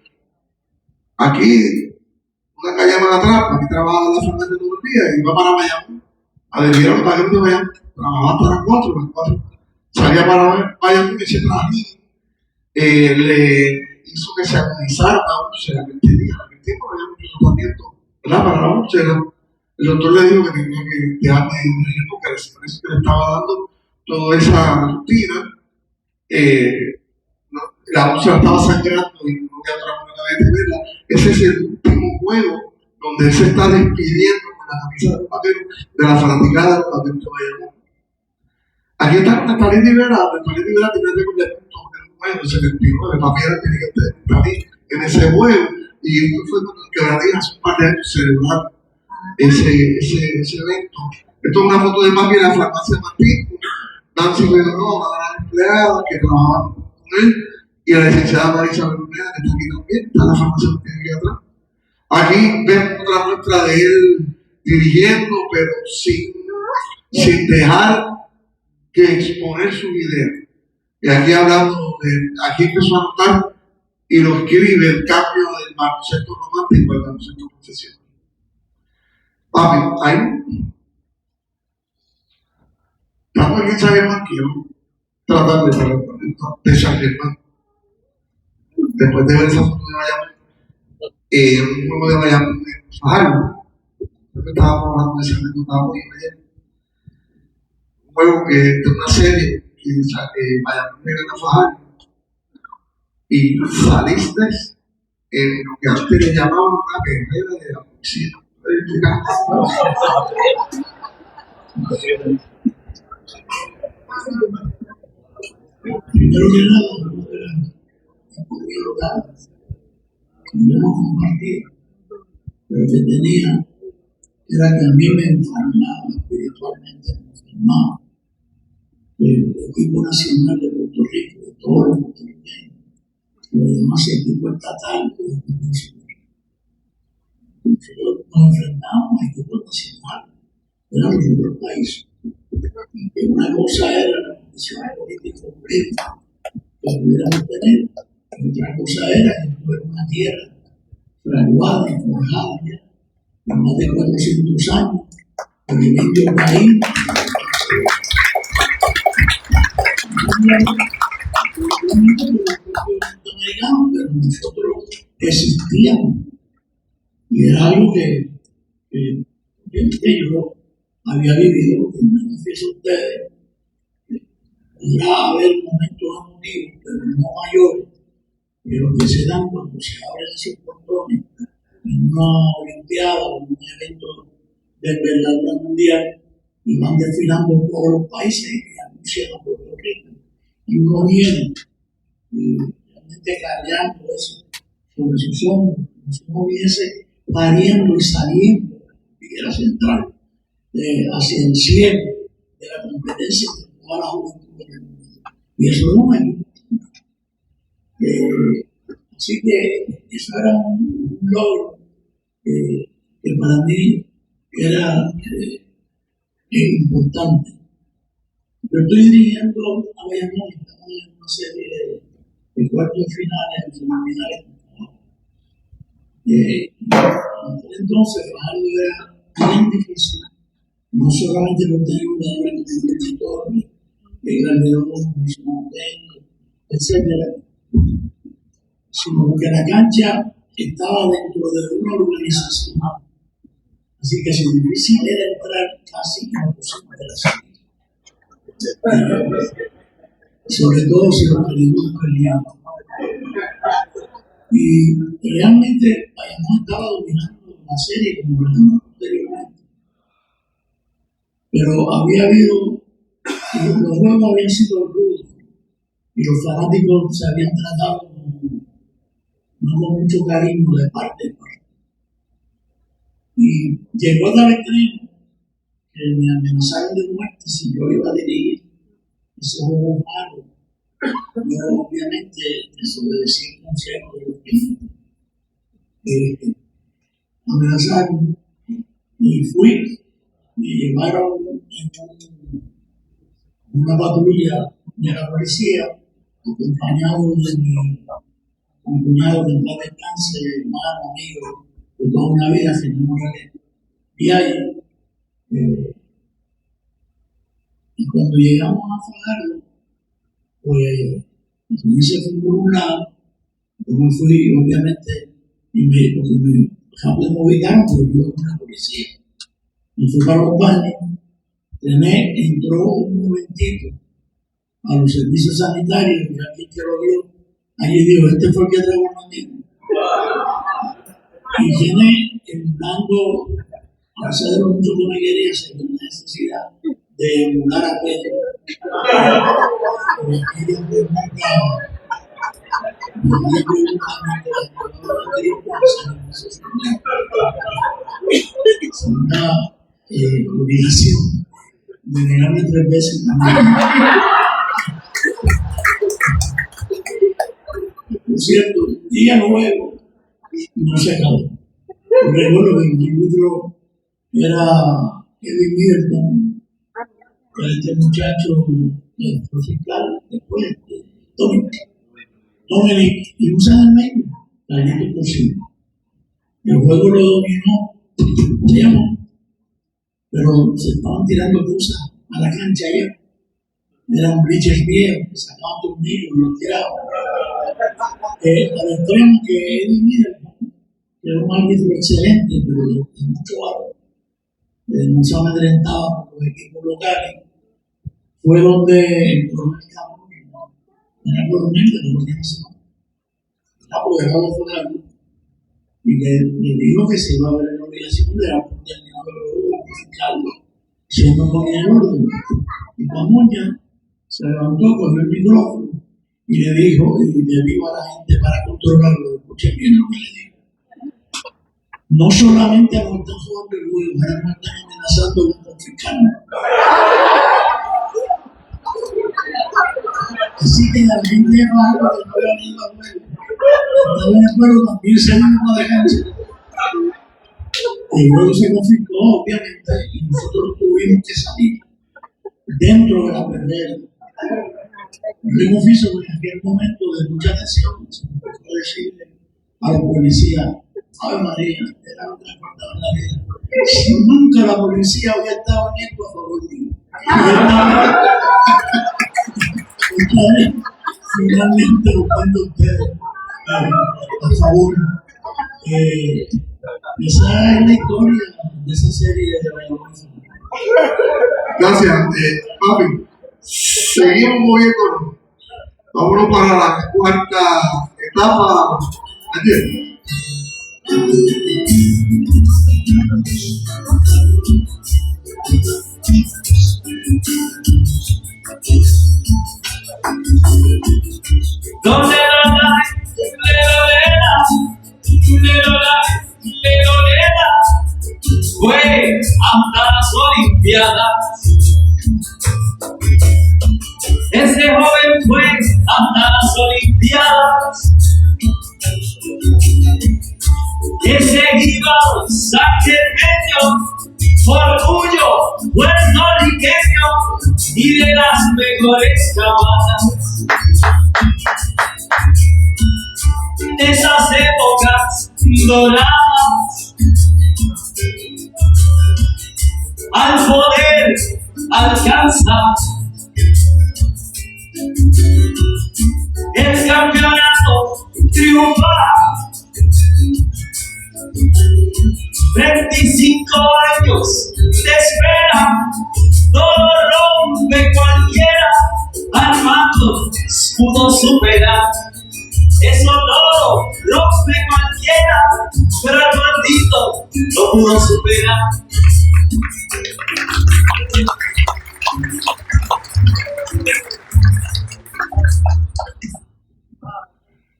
Aquí, una calle más atrás, aquí trabajaba la Fernández todo el día y iba para Bayamón, a vivir a los paquetes de Bayamón. Trabajaba hasta las 4, salía para Bayamón y ese trajín le hizo que se agudizara la úlcera que tenía. En aquel tiempo había mucho tratamiento, ¿verdad? Para la úlcera. El doctor le dijo que tenía que dejarme dirigir porque parece que le estaba dando toda esa rutina. La úlcera estaba sangrando y no había otra manera de detenerla. Ese es el último juego donde él se está despidiendo con la camisa de los vaqueros de la fanaticada de los vaqueros de Bayamón. Aquí está con Talín Rivera tiene récord de puntos en un juego, 79, papi era el dirigente de Talín en ese juego, y esto fue cuando el Quebradillas hace un par de años celebraron ese evento. Esto es una foto de papi en la farmacia Martín, Nancy Figueroa, una gran empleada que trabajaba con él, y la licenciada Marisa Bermúdez, que está aquí también, está en la farmacia Martín aquí atrás. Aquí vemos otra muestra de él dirigiendo, pero sin dejar que exponer su idea. Y aquí hablando aquí empezó a notar y lo escribe el cambio del baloncesto romántico al baloncesto profesional. Papi, ahí. ¿Estamos aquí en San Germán? Quiero tratar de San Germán. Después de ver esa foto de Bayamón, un juego de Bayamón en Fajardo. Estábamos hablando de ese resultado muy bien. Un juego que de una serie que Bayamón le gana a Fajardo. Y saliste en lo que antes le llamaban una guerrera de la policía. Primero que nada, ocurrido nada. Yo no compartía, pero que tenía era que a mí me enfermaba espiritualmente, me enfermaba. El equipo nacional de Puerto Rico, de todos los puertorriqueños, lo demás equipo estatal, nosotros nos enfrentamos a equipos nacionales, eran los otros países. Y una cosa era la condición política que pudiéramos tener, y otra cosa era que fuera una tierra fraguada y forjada ya más de 400 años, por el indio país. Pero nosotros existíamos y era algo que yo había vivido, que me confieso a ustedes. Podrá haber momentos emotivos, pero no mayores, que los que se dan cuando se abren esos portones en una olimpiada o en un evento de envergadura mundial y van desfilando todos los países y anuncian a Puerto Rico y uno viene realmente cargando eso sobre sus hombros, como si uno viese pariendo y saliendo de la figura central hacia el cielo de la competencia de toda la juventud del mundo. Y eso no me gusta. Así que eso era un logro que para mí era importante. Yo estoy dirigiendo a Bayamón, estamos en una serie de cuartos finales, semifinales. Entonces, bajarlo era bien difícil, no solamente por tener jugadores como competidores, Calderón, etcétera, sino porque la cancha estaba dentro de una organización. Así que si difícil era entrar, casi imposible era salir. Sobre todo si los periodistas peleaban. Y realmente Bayamón estaba dominando la serie como lo anteriormente. Pero había habido, los juegos habían sido rudos y los fanáticos se habían tratado no con mucho cariño de parte y parte. Y llegó a tal extremo que me amenazaron de muerte si yo iba a dirigir ese juego malo. Yo obviamente desobedecí el consejo de los que amenazaron y fui. Me llevaron en una patrulla de la policía acompañado de mi cuñado que en paz descanse, hermano, amigo de toda una vida, señor Morales. Y cuando llegamos a Fajardo, pues me se fue por un lado, yo me fui obviamente porque me rápido me ubicaron, pero yo con la policía. Me fui para los baños, René entró un momentito a los servicios sanitarios y alguien que lo vio, allí dijo, este fue el que trajo a mí. Y René, entrando a hacer lo mucho que me quería, se dio la necesidad de emular a Pedro. Aquella pregunta es una obligación de negarme 3 veces también. Por cierto, día luego no se acabó. Recuerdo que mi árbitro era Kevin Middleton, este muchacho, el fiscal, después, Dominic, y usan el medio, caliente por sí. El juego lo dominó, digamos, pero se estaban tirando cosas a la cancha allá. Eran bleachers viejos, que sacaban tornillos y los tiraban. Al extremo que Eddie Middleton, que era un árbitro excelente, pero de mucho valor, no se amedrentaba por los equipos locales, fue donde el coronel Cabrón, era el coronel de la Guardia Nacional, apoderado de Fajardo, y le dijo que se iba a ver la obligación de terminar el fiscal, siendo con el orden. Y Camuña se levantó, cogió el micrófono y le dijo a la gente para controlarlo, escuchen bien lo que le dijo. No solamente nos están jugando el juego, ahora nos están amenazando con confiscarnos. Así que la gente de abajo que no había ido a juego, estaba de acuerdo, también se van a dejarse. El juego se confiscó, obviamente, y nosotros tuvimos que salir dentro de la perrera. Yo confieso que en aquel momento de mucha tensión, se me empezó a decirle a la policía, Ave María, era lo que le faltaba en la vida. Si nunca la policía había estado en esto a favor mío. Finalmente buscando ustedes a favor. Esa es la historia de esa serie de Rayos. Gracias, papi. Seguimos moviéndonos. Vámonos para la cuarta etapa. Ayer. Fue hasta las Olimpiadas. Ese joven fue hasta las Olimpiadas. Ese Guido Sanqueño, orgullo puertorriqueño y de las mejores cabanas. Esas épocas doradas, al poder alcanzar el campeonato triunfal. 25 años de espera, todo rompe cualquiera, Armando pudo superar. Eso todo rompe cualquiera, pero Armandito lo pudo superar.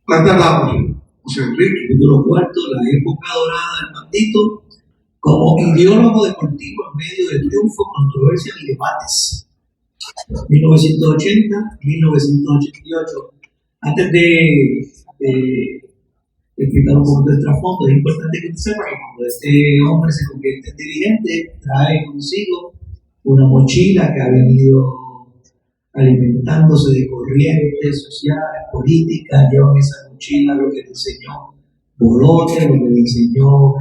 ¿Cuántas damos? José Enrique. Capítulo cuarto, la época dorada del Armandito como ideólogo deportivo en medio de triunfo, controversias y debates. 1980-1988. Antes de explicar un poco del trasfondo, es importante que usted sepa que cuando este hombre se convierte en dirigente, trae consigo una mochila que ha venido alimentándose de corrientes sociales, políticas. Lleva en esa mochila lo que le enseñó Bolote, lo que le enseñó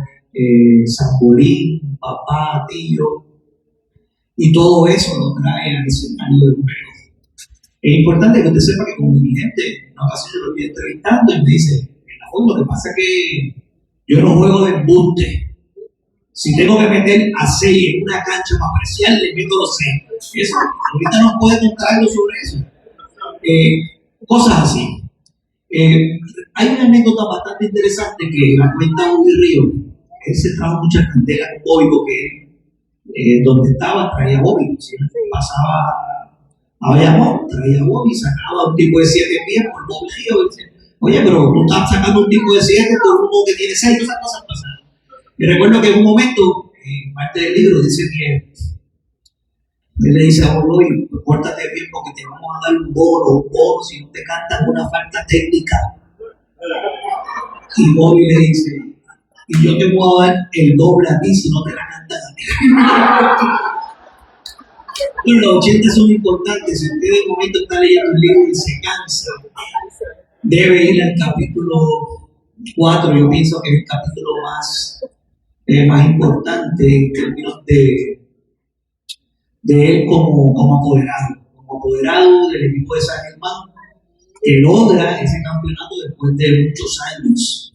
Zamborín, papá, tío, y todo eso lo trae al escenario del juego. Es importante que usted sepa que como dirigente, en una ocasión yo lo estoy entrevistando y me dice, lo que pasa es que yo no juego de embuste. Si tengo que meter a 6 en una cancha para apreciar, le meto los 6. Eso, ahorita no puede contar algo sobre eso. Cosas así. Hay una anécdota bastante interesante que la cuenta Bobby Río. Él se trajo muchas canteras con Bobby porque donde estaba traía Bobby. Si pasaba a Bayamón, traía Bobby, sacaba un tipo de 7 pies por Bobby Río. Oye, pero tú estás sacando un tipo de 7 por uno que tiene 6, esas cosas pasan. Me recuerdo que en un momento, en parte del libro, dice que él le dice a Bobby, pórtate bien porque te vamos a dar un bono si no te cantas una falta técnica. Y Bobby le dice, y yo te voy a dar el doble a ti si no te la cantas a ti. Los 80 son importantes. Si usted de momento está leyendo un libro y se cansa, debe ir al capítulo 4. Yo pienso que es el capítulo más importante en términos de él como apoderado del equipo de San Germán, que logra ese campeonato después de muchos años.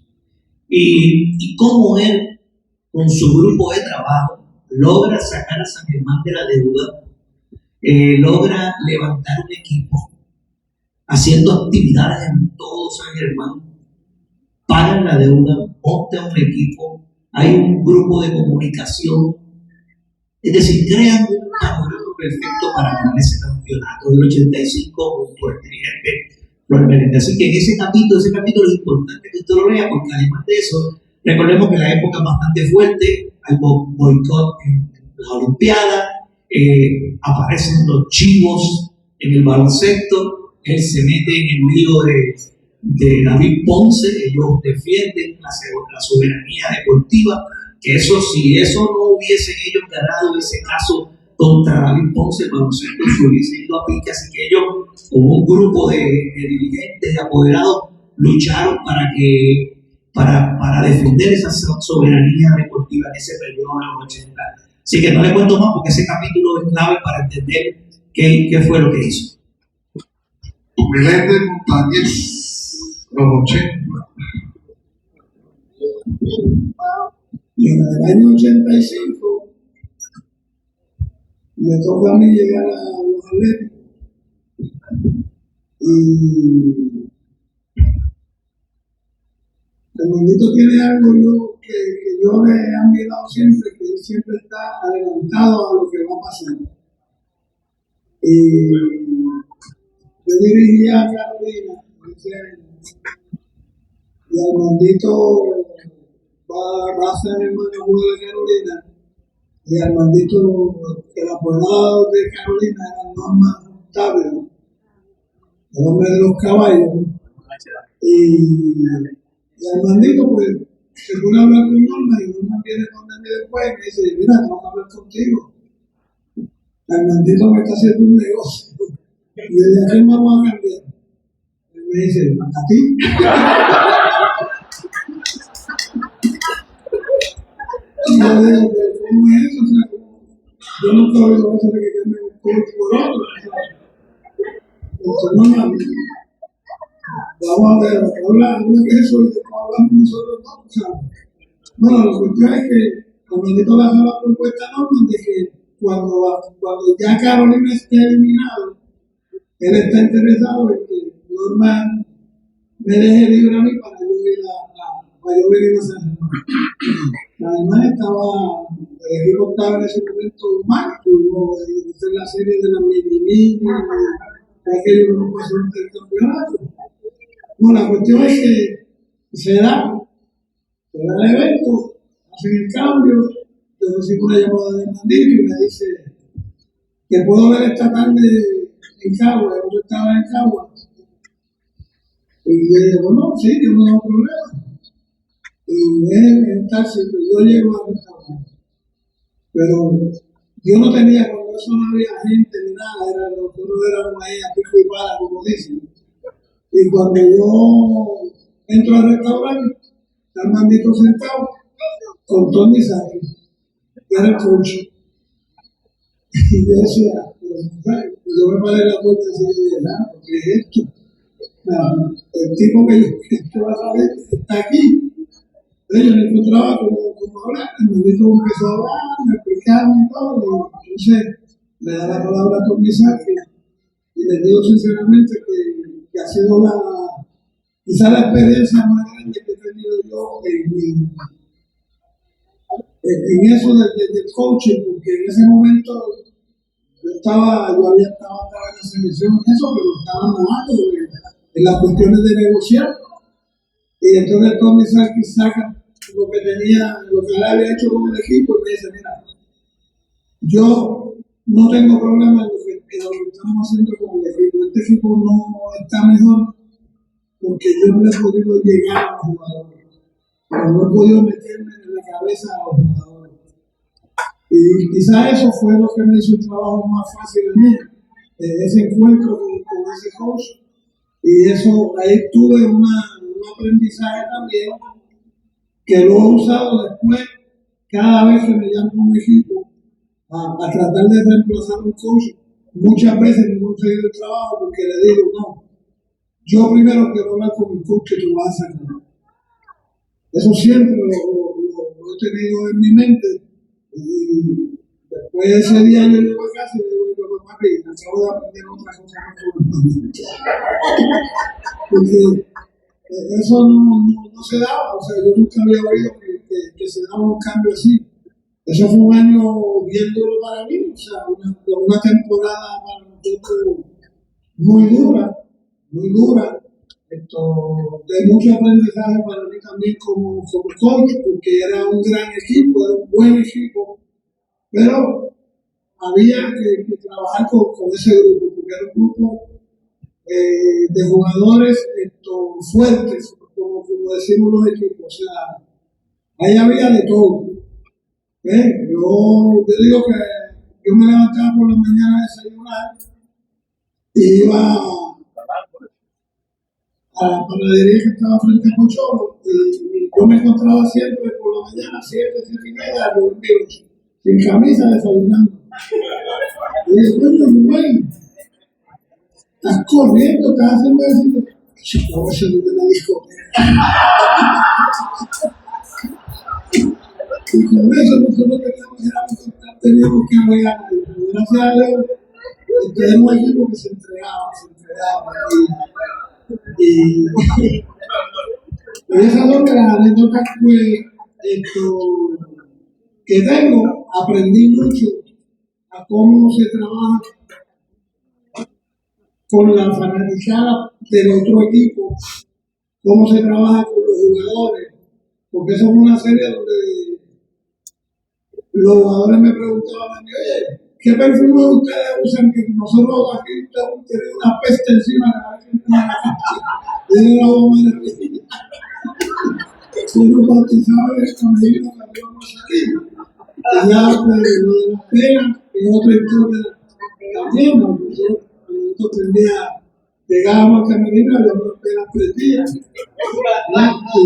Y cómo él, con su grupo de trabajo, logra sacar a San Germán de la deuda, logra levantar un equipo, haciendo actividades en todo San Germán, pagan la deuda, montan un equipo, hay un grupo de comunicación, es decir, crean un panorama perfecto para ganar ese campeonato del 85 junto al dirigente Flor Meléndez. Así que en ese capítulo es importante que usted lo lea, porque además de eso, recordemos que la época es bastante fuerte, hay boicot en las Olimpiadas, aparecen los chivos en el baloncesto, él se mete en el lío de David Ponce, ellos defienden la soberanía deportiva, que eso, si eso no hubiesen ellos ganado ese caso contra David Ponce, el baloncesto se hubiese ido a pique, así que ellos, con un grupo de dirigentes, de apoderados, lucharon para defender esa soberanía deportiva en ese periodo de los 80. Así que no le cuento más porque ese capítulo es clave para entender qué fue lo que hizo. Meléndez Montañez, los 80. Y en el año 85 me toca a mí llegar a los Atléticos. Y el Mondito tiene algo que yo le he admirado siempre, que él siempre está adelantado a lo que va a pasar. Y yo dirigía a Carolina, y el Mondito va a ser hermano de Carolina, y Armandito, el apodado de Carolina era Norman Octavio, el hombre de los caballos, y Armandito pues se pone a hablar con Norman, y Norman viene con él después y me dice, mira, tengo que hablar contigo, Armandito me está haciendo un negocio, y desde aquí vamos a cambiar. Y me dice, ¿a ti? Y yo digo, ¿cómo es eso? O sea, yo nunca he oído eso de que cambie un coach por otro. Entonces, vamos a ver, habla que eso y después hablamos nosotros dos. O sea, bueno, la cuestión es que Armandito le hace la propuesta a Norman de que cuando ya Carolina esté eliminado, él está interesado en que Norman me deje libre a mí para yo venir a San Germán. Además estaba el equipo estaba en ese momento mal, tuvimos hacer la serie de la mini aquello que no pasó en el campeonato. Bueno, la cuestión es que se da el evento, hacen el cambio, yo recibo una llamada de Armandito y me dice que puedo ver esta tarde en Cagua, yo estaba en Cagua. Y yo digo, bueno, sí, yo no tengo problema. Y en taxi, yo llego a restaurante. Pero yo no tenía, cuando eso no había gente ni nada, nosotros éramos ahí a pico y pala, como dicen. Y cuando yo entro al restaurante, está Armandito sentado con Tony Saki, que era el coach. Y yo decía, yo me paré en la puerta así y dije, ¿qué es esto? El tipo que va a saber está aquí. Yo me encontraba como hablar, el Mondito empezó a hablar, me explicaba y todo, y entonces le da la palabra a Tony Saki y le digo sinceramente que ha sido quizá la experiencia más grande que he tenido yo en eso del coaching, porque en ese momento yo había estado en la selección en eso, pero estaba mojado en las cuestiones de negociar. Y entonces Tony Saki saca lo que él había hecho con el equipo y me dice, mira, yo no tengo problema en lo que estamos haciendo con el equipo. Este equipo no está mejor porque yo no le he podido llegar a los jugadores, pero no he podido meterme en la cabeza a los jugadores. Y quizás eso fue lo que me hizo el trabajo más fácil a mí, ese encuentro con ese coach. Y eso, ahí tuve un aprendizaje también que lo he usado después cada vez que me llama un equipo a tratar de reemplazar un coach. Muchas veces no he conseguido el trabajo porque le digo, no, yo primero quiero hablar con el coach que tú vas a sacar. Eso siempre lo he tenido en mi mente. Y después de ese día yo llego a casa y le digo, papi, acabo de aprender otra cosa porque eso no se daba, o sea, yo nunca había oído que se daba un cambio así. Eso fue un año bien duro para mí, o sea, una temporada para nosotros muy dura, muy dura, de mucho aprendizaje para mí también como coach, porque era un gran equipo, era un buen equipo, pero había que trabajar con ese grupo, porque era un grupo de jugadores fuertes, como decimos los equipos, o sea, ahí había de todo. Yo digo que yo me levantaba por la mañana a desayunar y iba a la panadería que estaba frente a Pocholo y yo me encontraba siempre por la mañana, 7:30, reunidos, sin camisa, desayunando. Y después me Rubén, estás corriendo, estás haciendo eso. Yo voy a salir de la discoteca. Y con eso nosotros teníamos que apoyar. Gracias a Dios, tenemos un equipo que se entregaba. Y esas son de las anécdotas que tengo. Aprendí mucho a cómo se trabaja con la fanaticada del otro equipo, cómo se trabaja con los jugadores, porque eso es una serie donde los jugadores me preguntaban a mí, oye, ¿qué perfume ustedes usan? Que nosotros aquí tenemos una peste encima cada vez que entramos a la cancha. Y yo no me refiero. Uno bautizaba el camerino que íbamos a salir. Y ya, pues, lo de las penas, y otra historia también, porque yo aprendía, llegábamos al camerino y las penas prendían. Y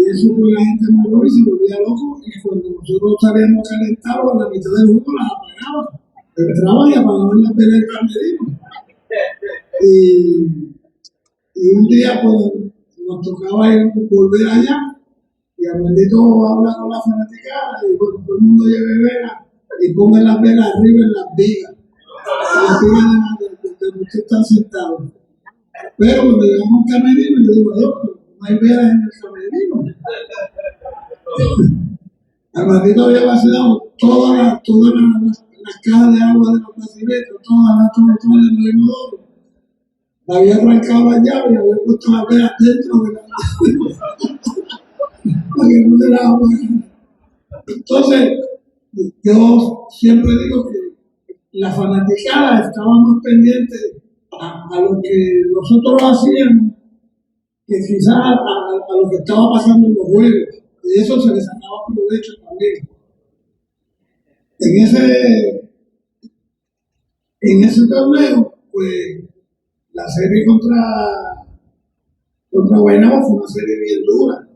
eso pues la gente murió y se volvía loco. Y cuando nosotros salíamos calentados, a la mitad del juego las apagaban. Entraban y apagaban las velas del camerino. Y un día pues nos tocaba volver allá y al bendito habla con la fanaticada y bueno, todo el mundo lleve velas y pongan las velas arriba en las vigas. Las vigas de donde usted está sentado. Pero cuando llegamos al camerino, yo digo, no hay velas en el camerino. Al ratito había vaciado todas las cajas de agua de los brasileños, todas de los inodoro. Había arrancado la llave y había puesto las velas dentro de la para que no se la agua. Entonces, yo siempre digo que la fanaticada estaba más pendiente a lo que nosotros hacíamos que quizás a lo que estaba pasando en los juegos. Y eso se les sacaba provecho también. En ese torneo, pues la serie contra Guaynabo fue una serie bien dura.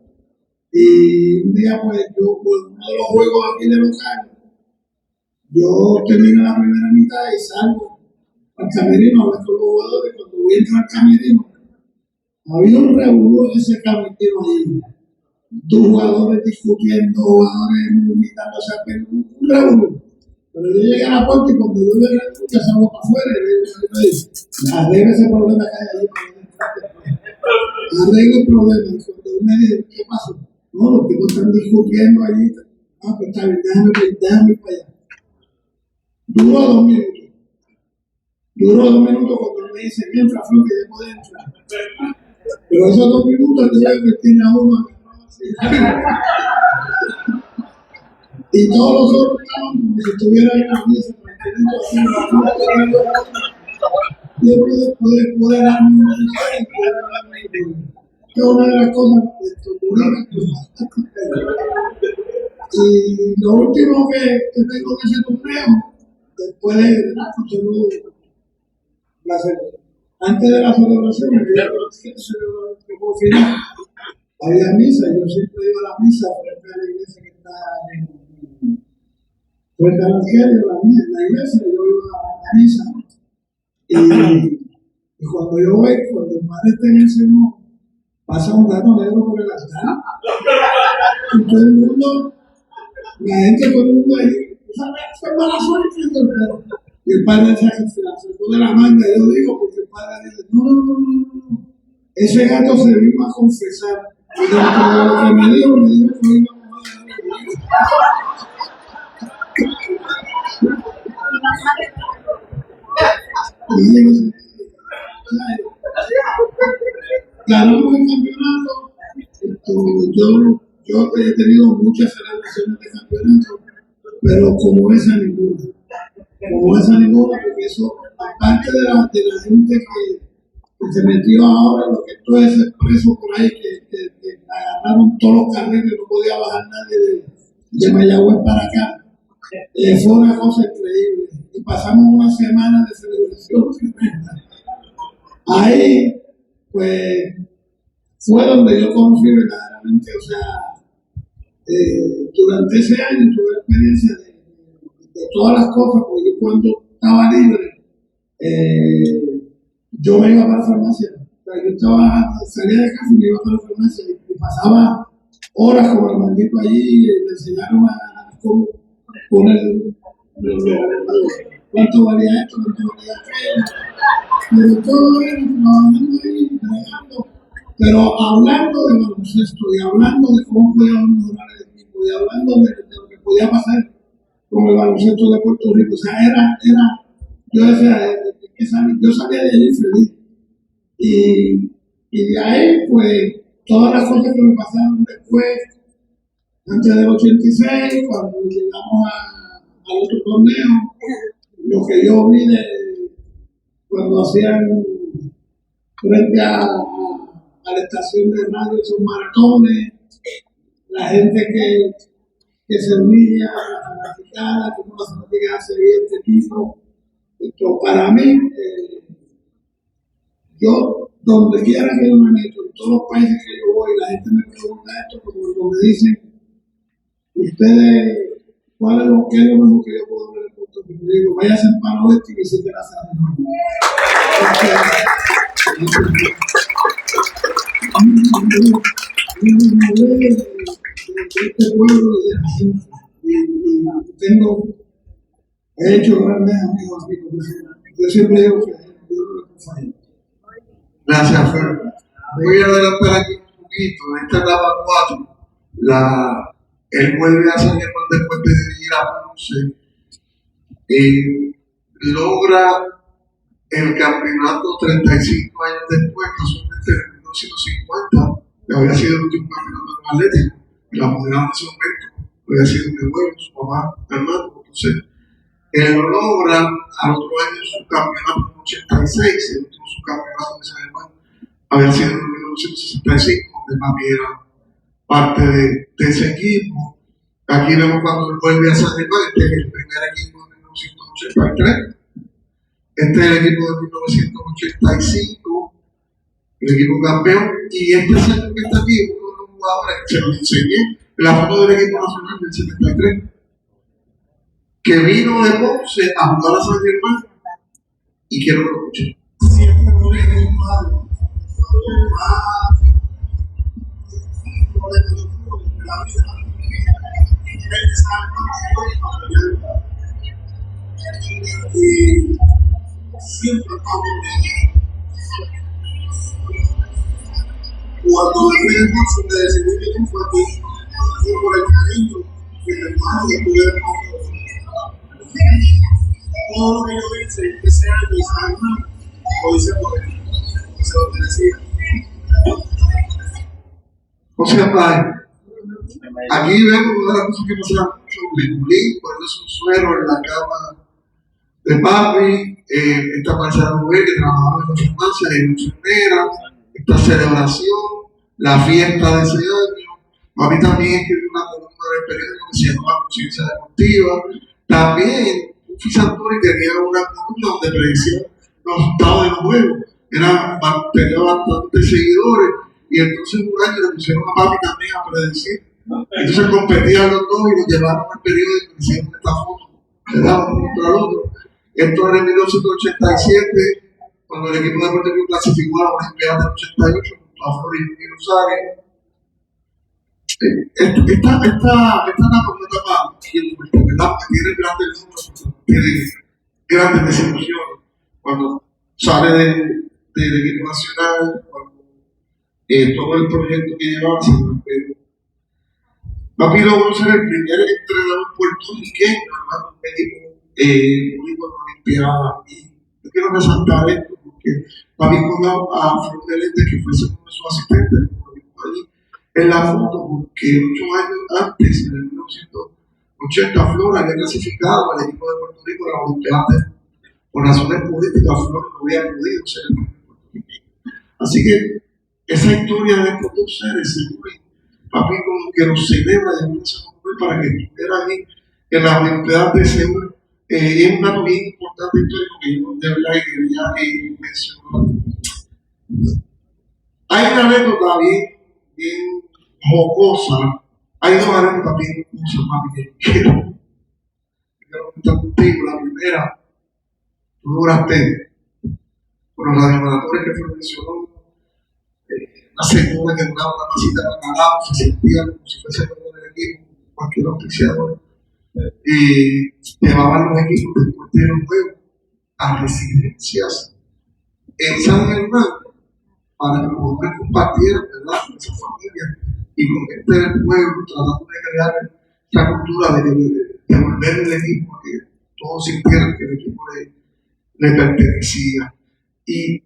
Y un día, pues yo, por uno de los juegos aquí de local, yo termino la primera mitad y salgo al camerino a hablar con los jugadores. Cuando voy a entrar al camerino, había un revuelo en ese camerino ahí. Dos jugadores discutiendo, jugadores vomitándose, un revuelo. Pero yo llegué a la puerta y cuando yo veo el revuelo, ya salgo para afuera y le digo, arregla ese problema que hay ahí. Arregla el problema. Y cuando me dice, ¿qué pasó? No, los tipos están discutiendo allí. Ah, pues está bien, déjame ir para allá. Duró 2 minutos. Cuando me dice, entra, Flo, que ya puede entrar. Pero esos 2 minutos yo veo que tiene a uno y todos los otros estaban como si estuvieran en la mesa yo pude darme una visión es una de las cosas y lo último que tengo de ese torneo después de antes de la celebración final había misa, yo siempre iba a la misa frente a la iglesia que está frente al arquero, la iglesia, yo iba a la misa. Y cuando el padre está en el sermón, pasa un gato negro por el altar. Y todo el mundo, todo el mundo ahí, fue mala suerte. Y el padre se sacó de la manga, yo digo, porque el padre dice, no. Ese gato se vino a confesar. Y dentro de lo que me dijo que íbamos a ganamos el campeonato. Yo he tenido muchas celebraciones de campeonato, pero como esa ninguna. Porque eso, aparte de la gente que se metió ahora, lo que todo ese expreso por ahí, que agarraron todos los carriles, no podía bajar nadie de Mayagüez para acá. Fue una cosa increíble. Y pasamos una semana de celebración. Ahí, pues, fue donde yo conocí verdaderamente, o sea, durante ese año tuve la experiencia de todas las cosas, porque yo cuando estaba libre, yo me iba para la farmacia. O sea, yo salía de casa y me iba para la farmacia y pasaba horas con el maldito allí y me enseñaron a cómo poner cuánto valía esto, cuánto valía aquello. Pero todo era trabajando ahí, bregando, pero hablando de baloncesto y hablando de cómo podíamos mejorar el equipo y hablando de lo que podía pasar con el baloncesto de Puerto Rico. O sea, yo decía, yo salía de allí feliz. Y de ahí, pues, todas las cosas que me pasaron después, antes del 86, cuando llegamos al otro torneo, lo que yo vi cuando hacían frente a la estación de radio esos maratones, la gente que se unía a la fanaticada, cómo las fanaticadas se veía este equipo. Esto, para mí, yo, donde quiera que yo me meto, en todos los países que yo voy, la gente me pregunta esto, cuando me dicen, ustedes, ¿cuál es lo mejor que yo puedo ver en Puerto Rico? Yo digo, váyase en Palo Oeste y visite la sala. Este pueblo y de la gente. He hecho grandes amigos aquí. Yo siempre digo que Dios no le falla. Gracias, Fer. Voy a adelantar aquí un poquito. En esta etapa 4, él vuelve a San Germán después de dirigir a Ponce. Logra el campeonato 35 años después, casualmente en 1950, que había sido el último campeonato del Atlético. La moderada en ese momento había sido mi abuelo, su mamá, hermano. Entonces, él lo logra. Al otro año su campeonato en 86, el último subcampeonato de San Germán había sido en 1965, donde papi era parte de ese equipo. Aquí vemos cuando él vuelve a San Germán. Este es el primer equipo de 1983. Este es el equipo de 1985, el equipo campeón. Y este centro que está aquí, uno de los jugadores, se lo enseñé en la foto del equipo nacional del 73, que vino de Ponce a jugar a San Germán, y quiero que lo escuchen. Siempre lo digo, padre, la vida, y siempre estamos bien. Cuando el rey Monson me decidió que tú fue aquí, fue por el cariño que el hermano que tuvieron todo lo que yo hice ese año y San Germán, lo hice por él, se lo merecía. O sea, padre, aquí vemos una de las cosas que pasaban mucho en Bulín, poniéndose un suero en la cama de papi, esta parcela mujer que trabajaba en la farmacia, en enfermera, esta celebración, la fiesta de ese año. Papi también escribió una columna del periódico que se llamaba Conciencia Deportiva. También Fisanturi tenía una columna donde predecía los resultados del juego. Tenía bastantes seguidores, y entonces un año le pusieron a papi también a predecir. Entonces competían los dos y los llevaron al periódico y hicieron esta foto, le daban uno contra el otro. Esto era en 1987, cuando el equipo de Puerto Rico clasificó a la Olimpiada del 88 junto a Florida y Rosario. Esta etapa es una etapa que tiene grandes logros, tiene grandes desilusiones. Cuando sale del equipo nacional, cuando todo el proyecto que llevaba se rompió. Papi logró ser el primer entrenador puertorriqueño, armando un equipo único en la Olimpiada. Y yo quiero resaltar esto, porque porque papi cogió a Flor de Lente, que fue segundo de su asistente, como lo vimos allí en la foto, porque 8 años antes, en el 1980, Flor había clasificado al equipo de Puerto Rico a la Olimpiada. Por razones políticas, Flor no había podido ser el primer puertorriqueño. Así que esa historia de estos dos seres, seguro, papi como que los celebra de una forma para que estuviera ahí en la Olimpiada de Seúl. Es un dato bien importante histórico que yo de verdad quería mencionar. Hay una anécdota bien jocosa. Hay dos anécdotas bien jocosas, papi, que quiero comentar contigo. La primera, tú lograste con los radiomanadores que fue mencionado, una señora que daba una tacita de bacalao, se sentía como si fuese todo del equipo, cualquier auspiciador. Llevaban los equipos después de los juegos a residencias en San Germán para que los hombres compartieran, ¿verdad?, con esa familia y con gente del pueblo, tratando de crear esta cultura de volver el equipo, que todos sintieran que el equipo le pertenecía. Y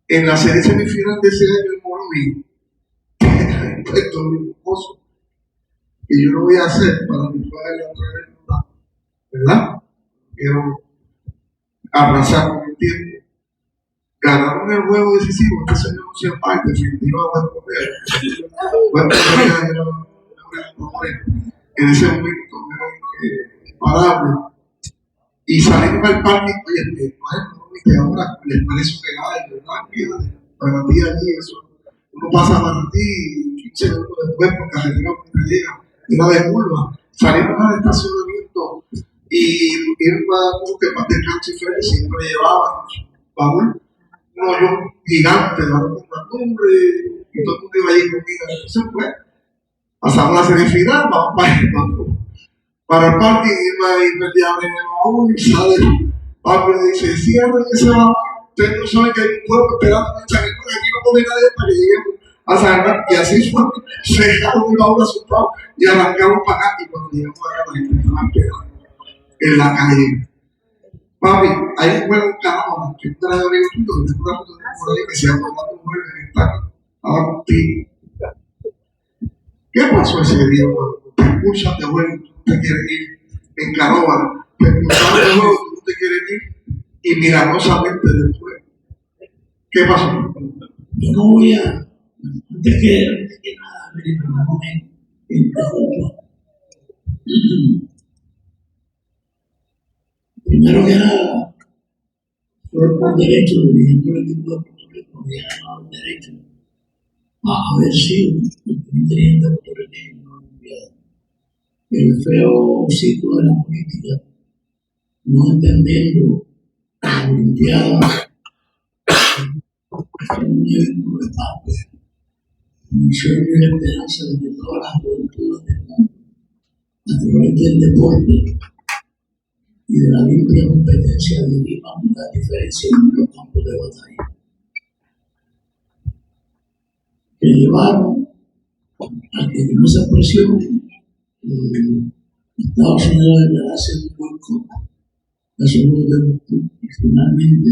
en la serie semifinal de ese año en Moroví, hay un puesto muy hermoso que yo lo voy a hacer para que pueda ir a otra vez, ¿verdad? Quiero abrazar con el tiempo. Ganaron el juego decisivo, este señor no se aparte, definitivamente buen poder era en ese momento imparable. Y salimos al parque, oye, que ahora les parece que hay, ¿verdad? Para ti allí, eso. Uno pasa para ti 15 minutos después por carretera que llega, era de curva. Salimos al estacionamiento y iba como que para el cancho y Félix siempre llevaba baúl, un hoyo gigante, dando una cumbre, y todo el mundo iba allí conmigo. Entonces, pues, pasamos la serie final, vamos para el parque, iba a ir media hora en el baúl y sale. Pablo dice, cierren ese baúl, ustedes no saben que hay un pueblo esperando en San Germán, aquí no pone nadie para que lleguemos a San Germán. Y así fue, se dejaron un baúl asustado y arrancamos para acá. Y cuando llegamos acá, la gente estaba esperando en la calle. Papi, hay un juego en Canadá, que es un gran amigo tuyo, que tengo una foto de por ahí que se llama Orlando Mueble en esta, estaba contigo. ¿Qué pasó ese día, hermano? Te escuchas de juego, tú te quieres ir en Canadá, te escuchas de juego, tú te quieres ir y milagrosamente después. ¿Qué pasó? Yo no voy a, antes que nada, me interrumpa. Primero que nada, fue por derecho, dirigiendo el equipo de Puerto Rico, había ganado el derecho a haber sido el primer dirigente puertorriqueño en la Olimpiada. El feo ciclo de la política, no entendiendo la Olimpiada como un evento de paz, un sueño y la esperanza de que todas las juventudes del mundo, a través del deporte y de la limpia competencia, derivan la diferencia en los campos de batalla, que llevaron a que en esa presión Estados Unidos declarase un boicot a su voz de Moscú y finalmente,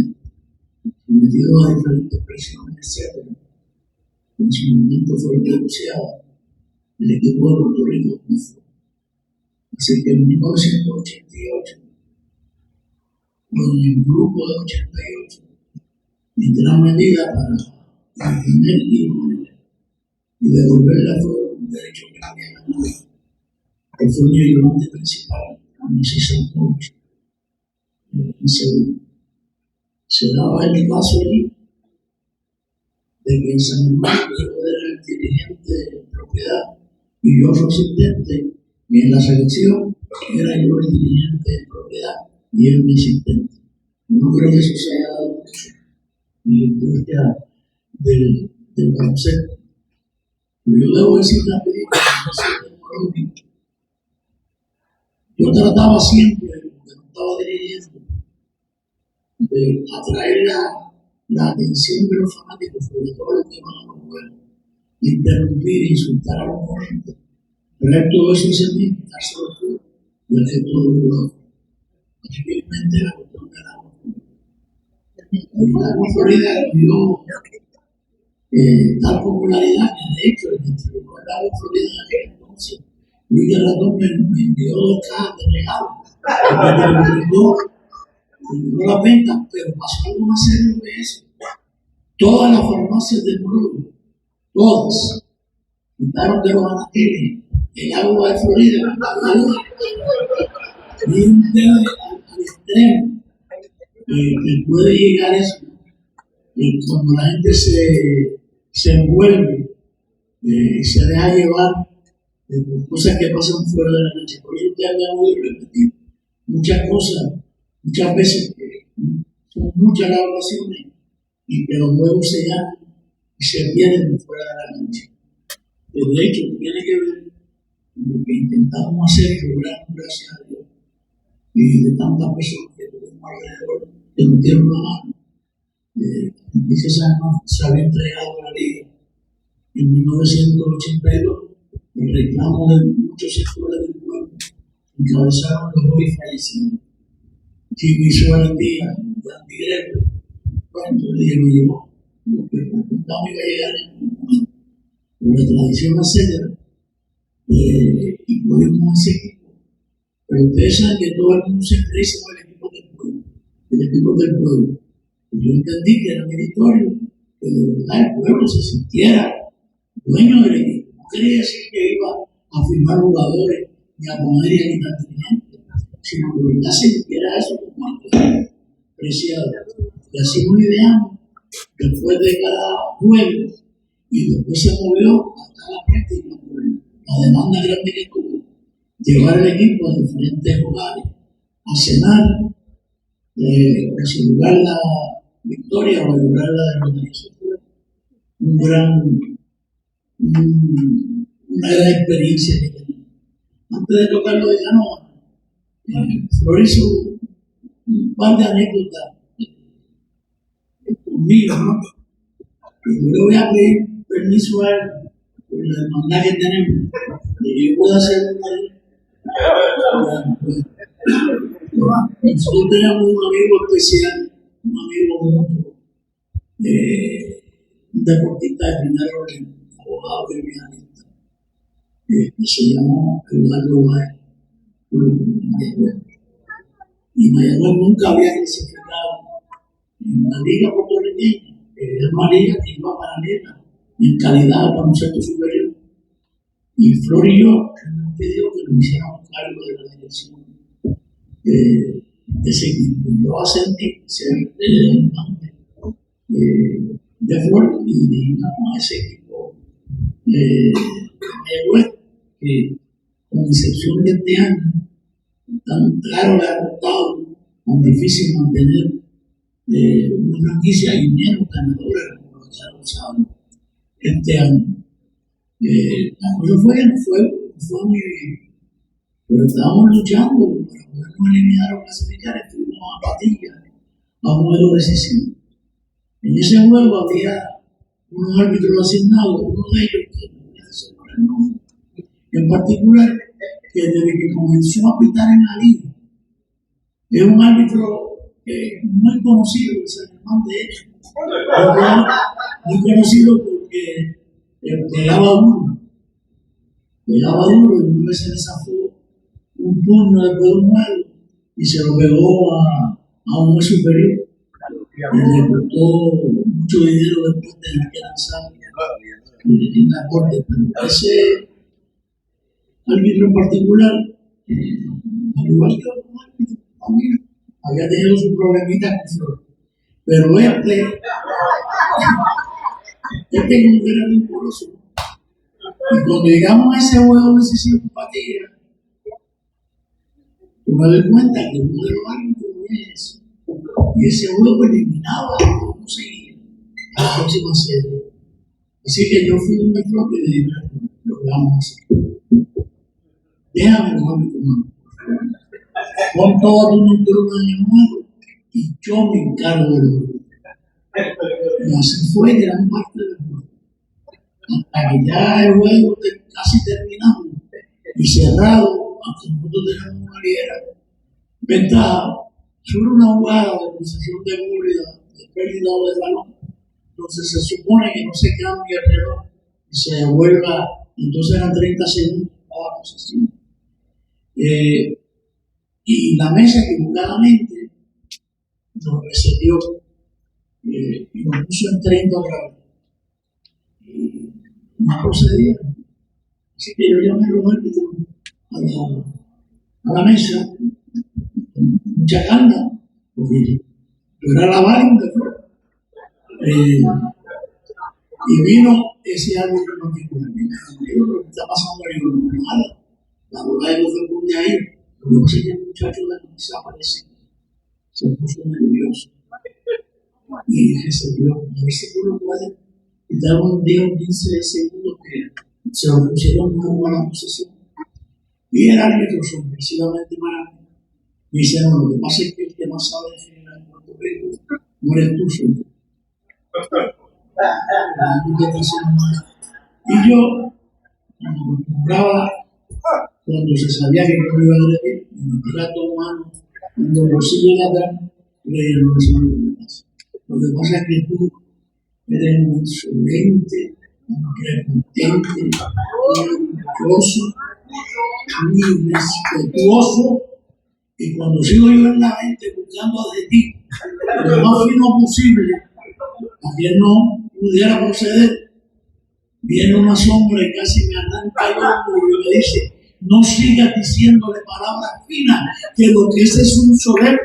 sometido a diferentes presiones, etc., en su momento fue denunciado el equipo de Puerto Rico. Así que en 1988, con el grupo de 88, en gran medida para mantener y devolverle a todo un derecho que había ganado, que fue mi ayudante principal, Ramsey Santos, en Seúl. Se daba el caso allí de que en San Germán yo era el dirigente de propiedad y yo su asistente, y en la selección era yo el dirigente de propiedad y él mi asistente. No creo que eso se haya dado mucho en la industria del baloncesto. Pero yo debo decir rapidito, yo trataba siempre, porque no estaba dirigiendo, de atraer la atención de los fanáticos, sobre todo los que van a los juegos, de interrumpir e insultar a los corrientes. Pero todo eso se me quitar sobre todo y hacer todo el jugador. Posiblemente la cuestión de la El lago Florida dio tal popularidad que, de hecho, el que entregó el lago Florida en aquel entonces, Luis de Ratón me envió 2 cajas de regalos. Porque terminó la venta, pero pasó algo más serio que eso. Todas las farmacias del mundo, todas, quitaron de los anaqueles el agua de Florida, y un tema al extremo que puede llegar eso, cuando la gente se envuelve y se deja llevar por cosas que pasan fuera de la cancha. Por eso ustedes me han oído repetir muchas cosas, muchas veces, son muchas las oraciones y que los juegos se ganan y se pierden fuera de la cancha. De hecho, tiene que ver con lo que intentamos hacer y lograr, gracias a Dios, y de tantas personas que tuvimos alrededor que nos dieron la mano. Dice se había entregado a la Liga en 1982 el reclamo de muchos sectores del pueblo, encabezaron los hoy fallecidos. Jimmy Suárez Díaz, Andy Gregory. Bueno, el día me llevó, porque no iba a llegar en un momento. Por la tradición, etcétera, y pudimos ese equipo. Pero ustedes saben que todo el mundo siempre dice el equipo del pueblo, el equipo del pueblo. Y yo entendí que era meritorio, que de verdad el pueblo se sintiera dueño del equipo. No quería decir que iba a firmar jugadores ni a poner y a quitar dirigentes, sino que de verdad se sintiera eso como algo preciado. Y así nos ideamos después de cada juego, y después se movió hasta la práctica por la demanda grande que tuvo, llevar el equipo a diferentes lugares, a cenar, o celebrar la victoria o celebrar la derrota. Eso fue una gran experiencia que tenemos. Antes de tocar lo de Canoa, Flor hizo un par de anécdotas conmigo, ¿no? Y yo le voy a pedir permiso a él por la hermandad que tenemos, que yo pueda hacer una. Nosotros tenemos un amigo especial, un amigo mutuo, un deportista de primer orden, abogado criminalista, que se llamó Eduardo Báez, Mayagüez. Y Mayagüez nunca había clasificado en la liga puertorriqueña, que era una liga que iba paralela en calidad para un sector superior. Y Flor y yo nos pidió que nos hiciéramos cargo de la dirección de ese equipo. Yo asentí ser representante de Flor y dirigimos a ese equipo de Mayagüez, que con excepción de este año, tan claro le ha costado, tan difícil mantener una franquicia y menos ganadora, como ya lo saben, este año. La cosa fue muy bien, pero estábamos luchando para podernos eliminar o clasificar. Estuvimos a Patilla, a un juego decisivo. En ese juego había unos árbitros asignados, uno de ellos, que no voy a decir por el nombre, en particular, que desde que comenzó a pitar en la liga, es un árbitro muy conocido, es el hermano de hecho, muy conocido porque pegaba duro, y una vez se le zafó un turno después de un juego y se lo pegó a un juez superior, y le costó mucho dinero después de tener que lanzar en la corte. Pero ese árbitro en particular, al igual que otros árbitros, también había tenido sus problemitas con Flor. Pero este como que era muy poroso. Y cuando llegamos a ese juego decisivo en Patilla, yo me doy cuenta que uno de los árbitros no es eso. Y ese juego eliminaba a no seguir a la próxima serie. Así que yo fui un Flor y le dije, lo que vamos a hacer. Déjame los árbitros, no. Pon todo tu monstruo en el juego y yo me encargo de los juegos. Y así fue gran parte del juego. Hasta que ya el juego casi terminado y cerrado, aunque nosotros tenemos una ligera ventaja, sobre una jugada de concesión de Murria pérdida del balón. Entonces se supone que no se cambie el reloj y se devuelva, entonces eran 30 segundos cada posesión. Y la mesa equivocadamente nos reseteó y nos puso en 30 otra vez. Y no procedía. Así que yo llamé a los árbitros a la mesa con mucha calma, porque yo era la válida, y vino ese árbitro en particular. Y me dijo, ¿pero qué está pasando ahí? No, nada. La bola de luz del mundo ahí. Lo que pasa es que el muchacho de la camisa aparece. Se puso nervioso. Y dije, Señor, a ver si tú lo puedes quitar un día, 15 segundos que se lo pusieron una buena posesión. Y el árbitro, sorpresivamente para mí, me dice, no, lo que pasa es que el que más sabe de general en Puerto Rico no eres tú, Señor. Y yo, cuando acostumbraba, cuando se sabía que no me iba a agredir, me metía dos manos en los bolsillos de atrás y le dije, no, eso no es lo que pasa. Lo que pasa es que tú eres muy insolente, muy prepotente, muy orgulloso, muy irrespetuoso, y cuando sigo yo en la mente buscando de ti lo más fino posible, a que no pudiera proceder, viene una sombra y casi me arranca el hombro y me dice, no sigas diciéndole palabras finas, que lo que ese es un soberbio.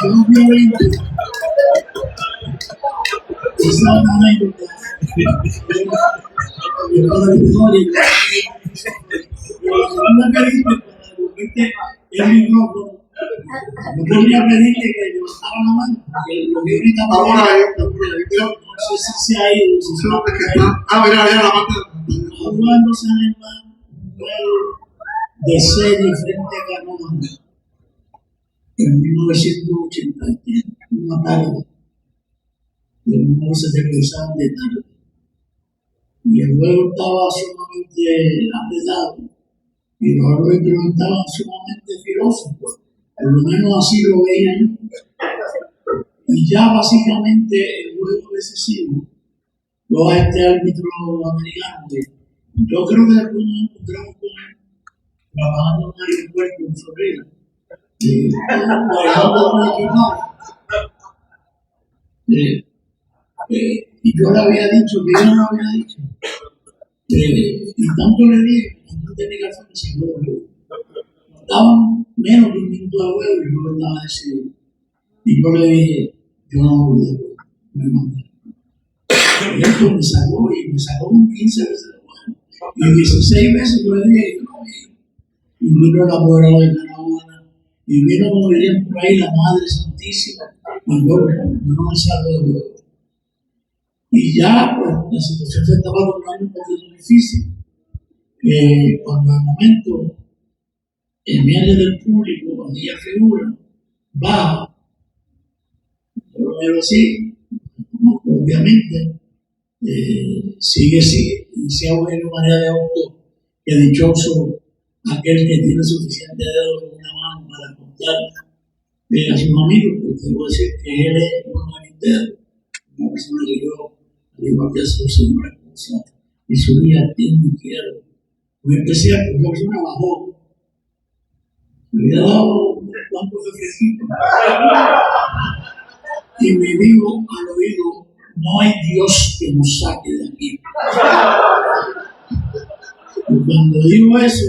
Obviamente, esa es una anécdota. La segunda que dice, para devolverte el micrófono, no podría pedirle que levantara la mano, porque lo que ahorita no sé si se ha ido, si se mira, la parte jugándose en el duelo de serie frente a Canóvana en 1980, una tarde, los números se regresaban de tarde y el juego estaba sumamente apretado y los árbitros estaban sumamente filósofos, por lo menos así lo veía yo. Y ya básicamente el juego decisivo lo a este árbitro americano, que yo creo que después nos encontramos con él trabajando en un aeropuerto en Florida, trabajando con el equipo. Y yo le había dicho que yo no lo había dicho. Y tanto le dije que no tenía que hacer que se lo dijo. Estaban menos de un minuto de juego y yo lo estaba decidido. Y yo le dije, yo no voy de juego, me mandé. Y esto me sacó con 15 veces de juego. Y 16 veces yo le dije que no voy. Y vino la abuela de Canóvana, y vino, como dirían por ahí, la Madre Santísima, y yo no me salgo de juego. Y ya, pues, la situación se estaba tornando un poquito difícil. Cuando al momento, en medio del público, aquella figura baja, pero sí, obviamente, sigue ese agujero manera de auto, que dichoso aquel que tiene suficiente dedo en una mano para contar a sus amigos, porque debo decir que él es un entero, una persona que yo, al igual que su señora esposa, y su día tiene y quiero, muy especial, porque la persona bajó, me había dado unos cuantos refresquitos, y me dijo al oído, no hay Dios que nos saque de aquí. Y cuando digo eso,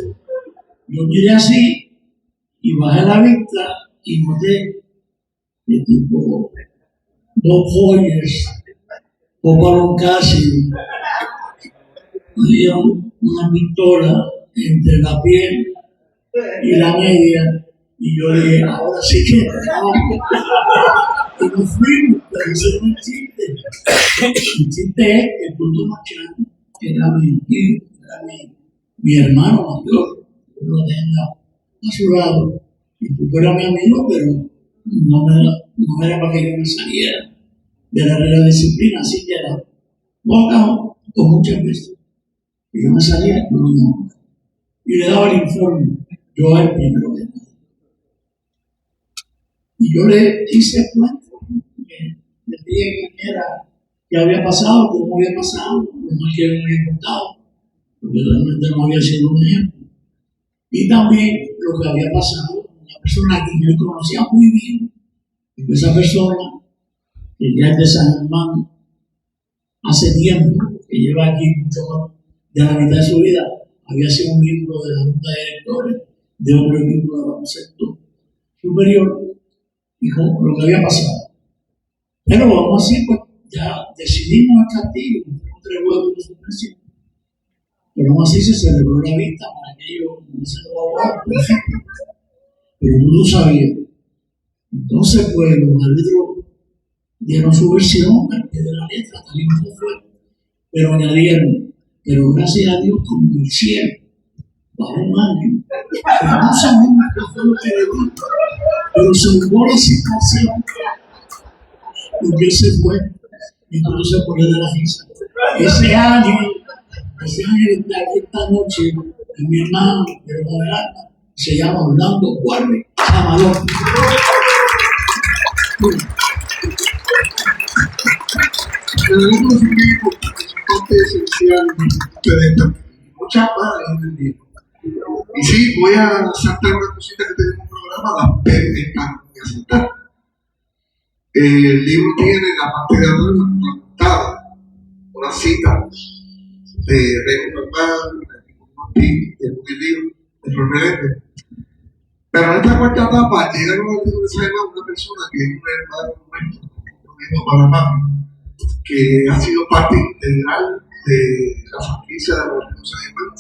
yo miré así y bajé la vista y noté que tipo dos joyas, Popalón casi, había una pistola entre la piel y la media, y yo dije, ahora sí que y nos fuimos, pero ese no es el chiste. El chiste es que Tuto Machado era mi hermano mayor, yo lo tenga a su lado, y Tuto era mi amigo, pero no era para que yo me saliera de la regla de disciplina, así que era poca o muchas veces. Y yo me salía, no me llamaba. Y le daba el informe Yo el primero que nadie. Y yo le hice el cuento, le dije quién era, qué había pasado, cómo había pasado, lo más que me había contado, porque realmente no había sido un ejemplo. Y también lo que había pasado, una persona que yo conocía muy bien, y esa persona, que ya es de San Germán, hace tiempo, que lleva aquí mucho más de la mitad de su vida, había sido un miembro de la Junta de Directores de otro equipo de baloncesto superior, dijo lo que había pasado. Pero vamos a decir, pues ya decidimos el castigo, tenemos 3 juegos de suspensión. Pero aún así se celebró la vista para que ellos hubiesen jugado, por ejemplo. Pero no lo sabía. Entonces, pues los árbitros dieron su versión al pie de la letra, tal y como fue. Pero añadieron, pero gracias a Dios, como el cielo, bajo un ángel, que no sabemos qué fue lo que le dijo, pero se buscó la situación, porque él se fue, y todo se pone de la risa. Ese ángel está aquí esta noche, es mi hermano, de Moderna, se llama Orlando Guarde Amador. Pero es parte esencial de esta. Muchas más en el libro. Y sí, voy a saltar una cosita que tenemos programada, pero están voy a saltar. El libro tiene la parte de atrás, la portada, una cita de Raymond Martín, del libro, el reverendo. Pero en esta cuarta etapa llega una persona que es un hermano nuestro, para mami, que ha sido parte integral de la franquicia de los San Germán.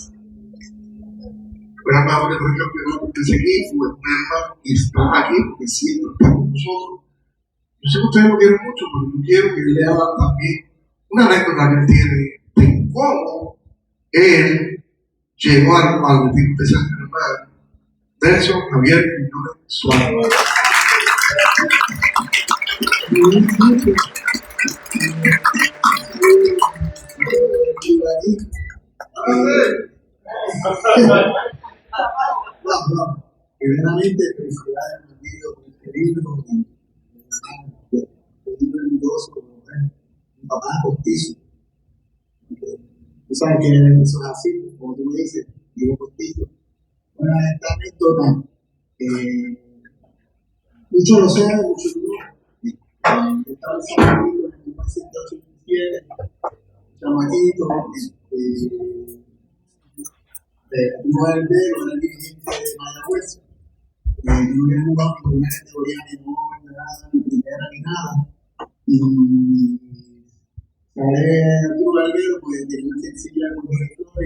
Fue hermano de nuestro campeón de ese equipo, es un hermano y está aquí, porque siempre está con nosotros. Yo sé que ustedes lo quieren mucho, pero yo quiero que le hagan también una anécdota que él tiene de cómo él llegó al equipo de San Germán. Nelson Javier Quiñones Suárez. Primeramente, felicidades a mi amigo querido y orgulloso, mi papá postizo. Tú sabes que eso es así, como tú me dices, digo postizo. Bueno, esta anécdota, muchos lo saben, muchos no. Estaba en 1987, chamaquito, uno del dedo, era el dirigente de Mayagüez. No había jugado ni con una categoría menor, ni primera, ni nada. Y sale Arturo Galvero, pues tenía una sencilla con el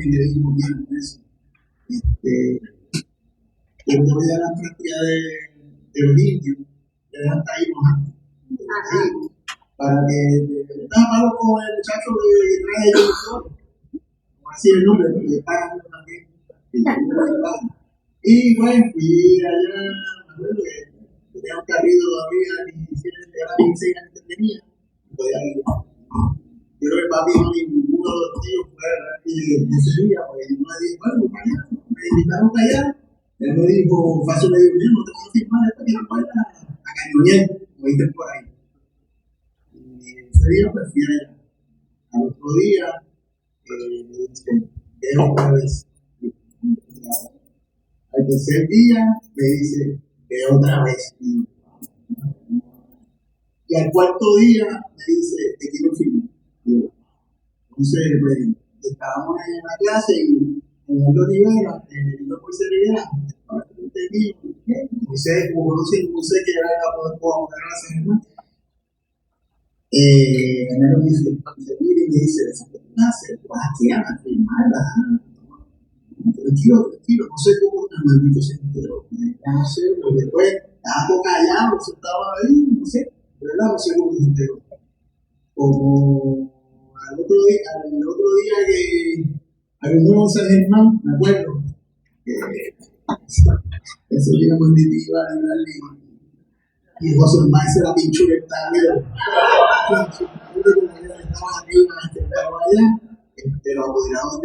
y le dijo, bien, eso. Yo voy a la práctica de los indios, que eran hasta ahí bajando, para que estaba malo con el muchacho que trae el doctor, como así el nombre, porque está también. Y bueno, fui allá, me acuerdo que tenía un carrito todavía, era 16 años que tenía, y podía ir. Yo creo que papi no ninguno de los tíos fue ese día, porque yo me dije, bueno, para allá, me invitaron para allá. Él me dijo, fácil, me dijo, mira, no te puedo firmar esto que no puedes a cañonear, como dicen por ahí. Y ese día pues fui allá. Al otro día, me dice, otra vez. Al tercer día, me dice, otra vez. Y al cuarto día, me dice, te quiero firmar. Entonces, pues, estábamos en la clase y en otro nivel, en el libro Moisés Rivera, Moisés, como conocen, Moisés que era la poder a San Germán. Me dice, mire, y me dice, vas aquí a firmarla. Tranquilo, no sé cómo el maldito se enteró. No sé, porque después estaba callado, estaba ahí, no sé, ¿verdad? No sé cómo se enteró. Como al otro día que hay un nuevo San Germán, me acuerdo, ese día muy iba a darle y José Maíz era pinchura que estaba allá, los apoderados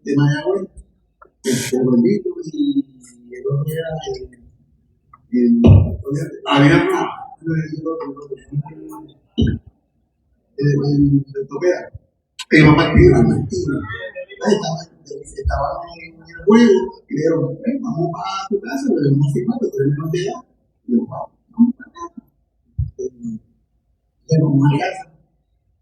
de Mayagüez, Rolito y el otro era Había el Topea. pero mentira. Ahí estaban en el juego y le dijeron, vamos a tu casa, pero vamos a firmar, pero 3 menos de edad. Y yo, vamos a casa. Vamos a casa.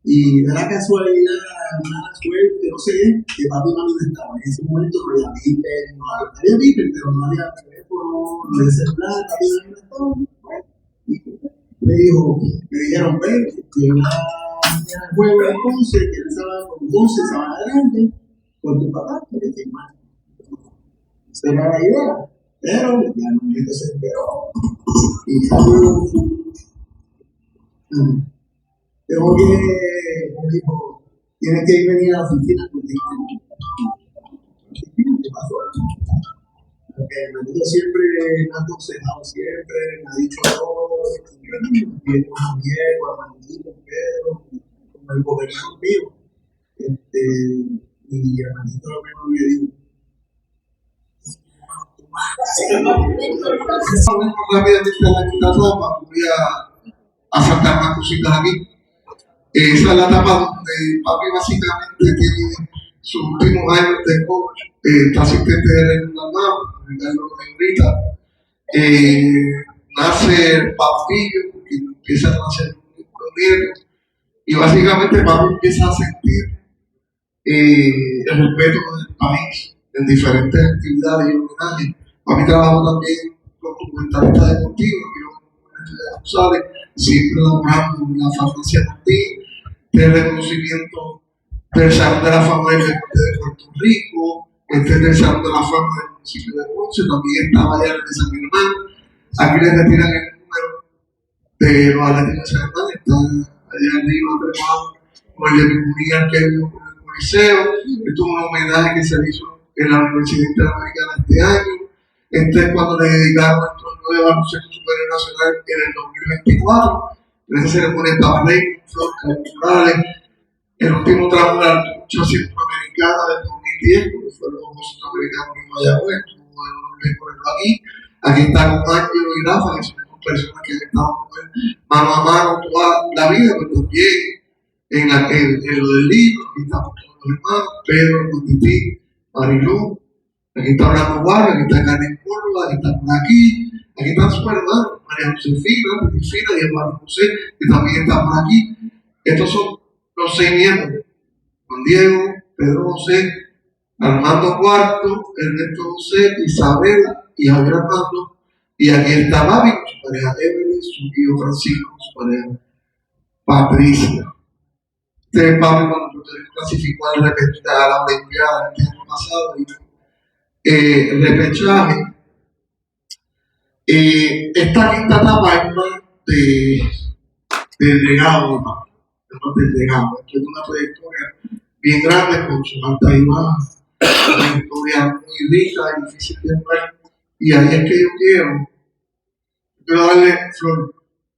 Y de la casualidad, mala suerte, no sé, que papi y mami no estaban. En ese momento no había Viper, había Viper, pero no había teléfono, no había celular, papi y mami no estaban. Y me dijeron, ve, que mañana juego a las 11, que el sábado con 12, sábado adelante, con tu papá, porque te mal. Esa era la idea, pero ya no me desesperó. Y ya tengo que, me dijo, tienes que venir a la oficina contigo. ¿Qué pasó? Porque Manito siempre me ha aconsejado, siempre me ha dicho todo, y con Diego, a Manito, Pedro, con el gobernador mío. Y a Manito lo primero que digo. Rápidamente a la quinta ropa, voy a saltar unas cositas aquí. Esa es la etapa donde papi básicamente tiene sus últimos años de coach, está asistente de la mano, ahorita. Nace el papillo, porque empiezan a nacer los nietos, y básicamente papi empieza a sentir el respeto del país en diferentes actividades y homenajes. Papi trabajó también como documentalista deportivo, que yo como González, siempre laborando en la farmacia Martín, de reconocimiento del Salón de la Fama del Deporte de Puerto Rico, del Salón de la Fama del municipio de Ponce, también estaba allá en San Germán. Aquí les retiran el número de los atletas de San Germán, está allá arriba trepado con el de comunidad que vive con el Coliseo. Esto es un homenaje que se hizo en la Universidad Interamericana este año. Este es cuando le dedicaron el torneo de baloncesto superior nacional en el 2024. Entonces se le pone tablero, flores culturales. El último tramo de la lucha centroamericana del 2010, porque fue los Juegos Centroamericanos en Mayagüez, tuvo el honor de ponerlo aquí. Aquí está con Ángelo y Rafa, que son dos personas que han estado mano a mano toda la vida, pero también en lo del libro. Aquí estamos todos los hermanos, Pedro, Montitín, Marilú. Aquí está Orlando Guardia, aquí está Carmen Córdoba, aquí está por aquí están sus hermanos, María Josefina, Cristina y Eduardo José, que también está por aquí. Estos son los 6 nietos: Juan Diego, Pedro José, Armando Cuarto, Ernesto José, Isabela y Javier Armando. Y aquí está Babi, su pareja Evelyn, su tío Francisco, su pareja Patricia. Este Pablo, cuando Puerto Rico clasificó a la Olimpiada el año pasado, el repechaje. Esta quinta etapa es más del legado, del legado. Esto es una trayectoria bien grande con sus altas y bajas, una historia muy rica y difícil de ver. Y ahí es que yo quiero darle, Flor,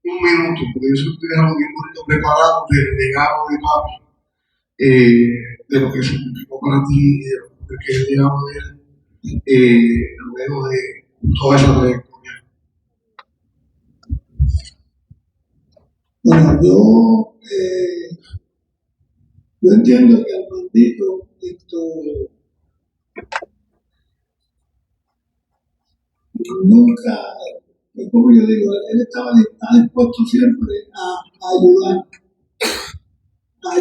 un minuto, porque yo sé que ustedes algo bien bonito preparado del legado de papi, de lo que significó para ti, de lo que es el legado de él, luego de toda esa trayectoria. Bueno, yo entiendo que Armandito nunca, como yo digo, él está dispuesto siempre a ayudar al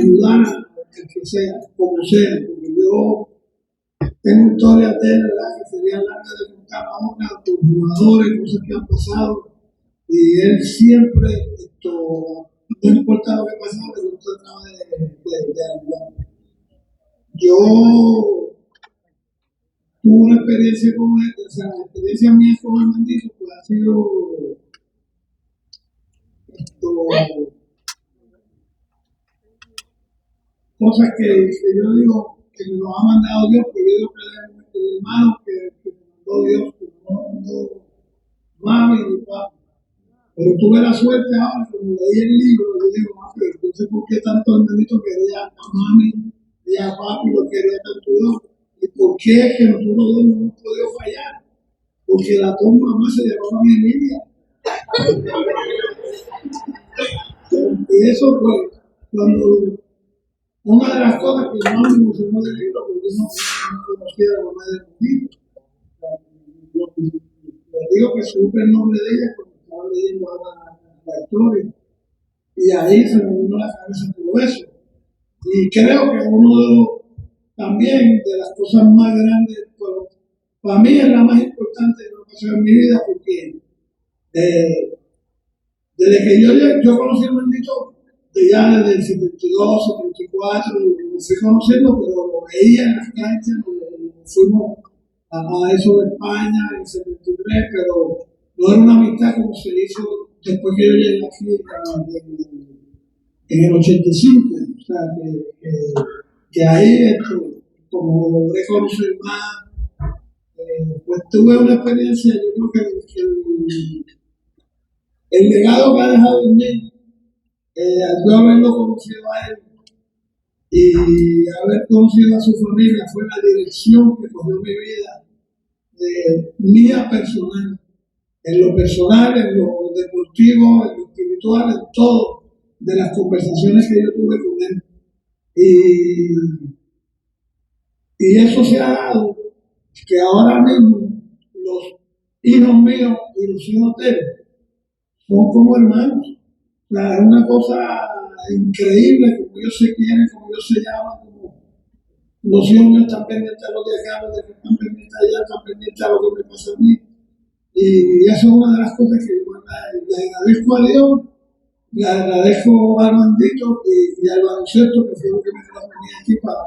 que sea, como sea, porque yo tengo historias de él, ¿verdad?, que serían largas de contar ahora, con jugadores, cosas que han pasado, y él siempre, no importa lo que pasaba, pero él trataba de ayudar. Yo tuve una experiencia con él, o sea, la experiencia mía con Armandito pues ha sido cosas que yo digo que me lo ha mandado Dios, porque yo digo que el hermano que me mandó Dios, que no me mandó mami ni papá. Pero tuve la suerte ahora, cuando leí el libro, yo digo, pero entonces ¿por qué tanto Armandito quería a mami y a papi lo quería tanto yo? ¿Y por qué es que nosotros dos no hemos podido fallar? porque la toma más se llamaba mi Emilia. Y eso fue cuando una de las cosas que más me emocionó del libro, porque yo no conocía a la mamá del niño. Les digo que supe el nombre de ella cuando estaba leyendo la historia. Y ahí se me vino a la cabeza todo eso. Y creo que también de las cosas más grandes, bueno, para mí es la más importante que me ha pasado en mi vida, porque desde que yo conocí al bendito, ya desde el 72, 74, lo fui conociendo, pero lo veía en las canchas, fuimos a eso de España en el 73, pero no era una amistad como se hizo después que yo llegué aquí en el 85, o sea, que ahí como logré conocer más, pues tuve una experiencia, yo creo que el legado que ha dejado en mí, al yo haberlo conocido a él y haber conocido a su familia, fue la dirección que cogió mi vida, mía personal, en lo personal, en lo deportivo, en lo espiritual, en todo, de las conversaciones que yo tuve con él. Y eso se ha dado que ahora mismo los hijos míos y los hijos de él son como hermanos. O sea, es una cosa increíble, como ellos se quieren, como ellos se llaman, como los hijos míos están pendientes a los de acá, los de que están pendientes allá, están pendientes a lo que me pasa a mí. Y eso es una de las cosas que yo le agradezco a Dios, le agradezco al Mandito y al baloncesto, que fue lo que me trajo aquí para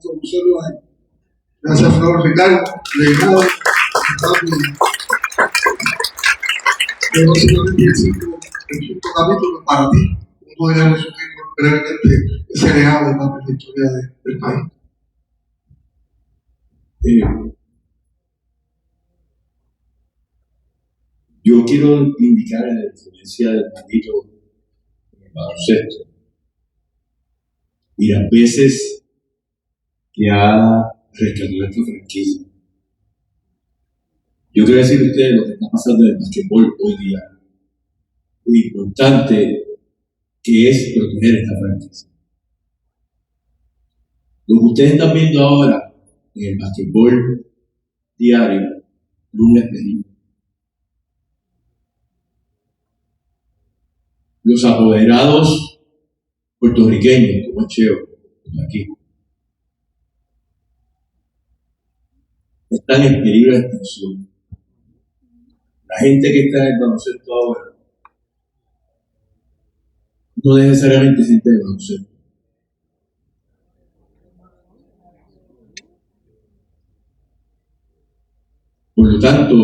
conocerlo a él. Gracias, Flor Ricardo. Legado, que básicamente el quinto capítulo para ti. No podría resumir brevemente ese legado de la historia del país. Yo quiero indicar la influencia del Mandito en el baloncesto y las veces que ha rescatado esta franquicia. Yo quiero decir a ustedes lo que está pasando en el basquetbol hoy día, lo importante que es proteger esta franquicia. Lo que ustedes están viendo ahora en el basquetbol diario es un experimento. Los apoderados puertorriqueños, como Cheo, aquí, están en peligro de extinción. La gente que está en el baloncesto ahora no necesariamente es gente de baloncesto. Por lo tanto,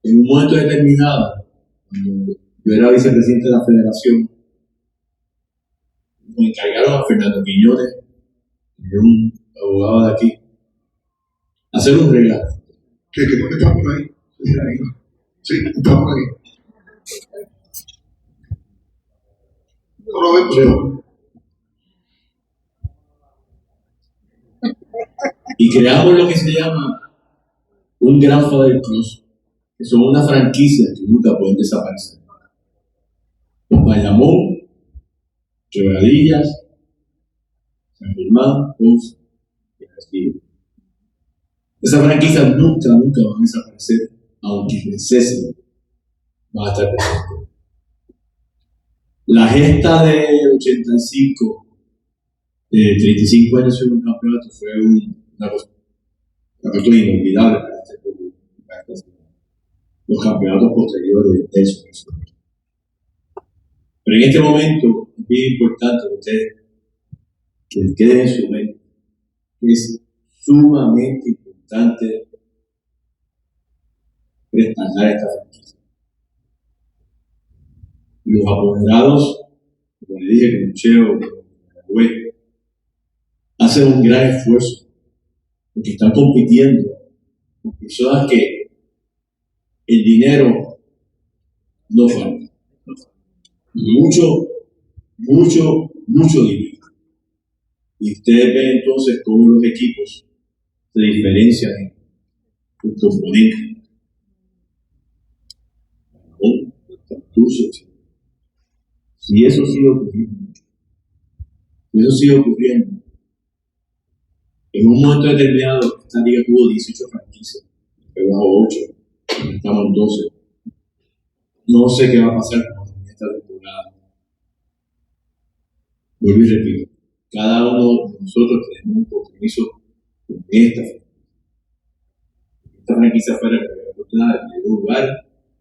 en un momento determinado, cuando yo era vicepresidente de la federación, me encargaron a Fernando Quiñones, un abogado de aquí, hacer un reglamento. Que creo que está por ahí. Sí, está por ahí. No lo vemos. Y creamos lo que se llama un Grandfather Cross, que son unas franquicias que nunca pueden desaparecer. Bayamón, Quebradillas, San Germán, Ponce y Castillo. Esas franquicias nunca van a desaparecer, aunque necesiten, van a estar presentes. La gesta de 85, de 35 años en un campeonato, fue una cosa inolvidable para este pueblo. Los campeonatos posteriores de eso. Pero en este momento es bien importante que ustedes que queden en su mente que es sumamente importante respaldar esta franquicia. Los apoderados, como le dije, con Cheo, con Web, hacen un gran esfuerzo porque están compitiendo con personas que el dinero no falta. Mucho dinero. Y ustedes ven entonces cómo los equipos se diferencian un componente. Si eso sigue ocurriendo, en un momento determinado, esta liga tuvo 18 franquicias, pero bajo 8, estamos en 12. No sé qué va a pasar con esta temporada. Vuelvo y repito, cada uno de nosotros tenemos un compromiso con esta franquicia fuera de un lugar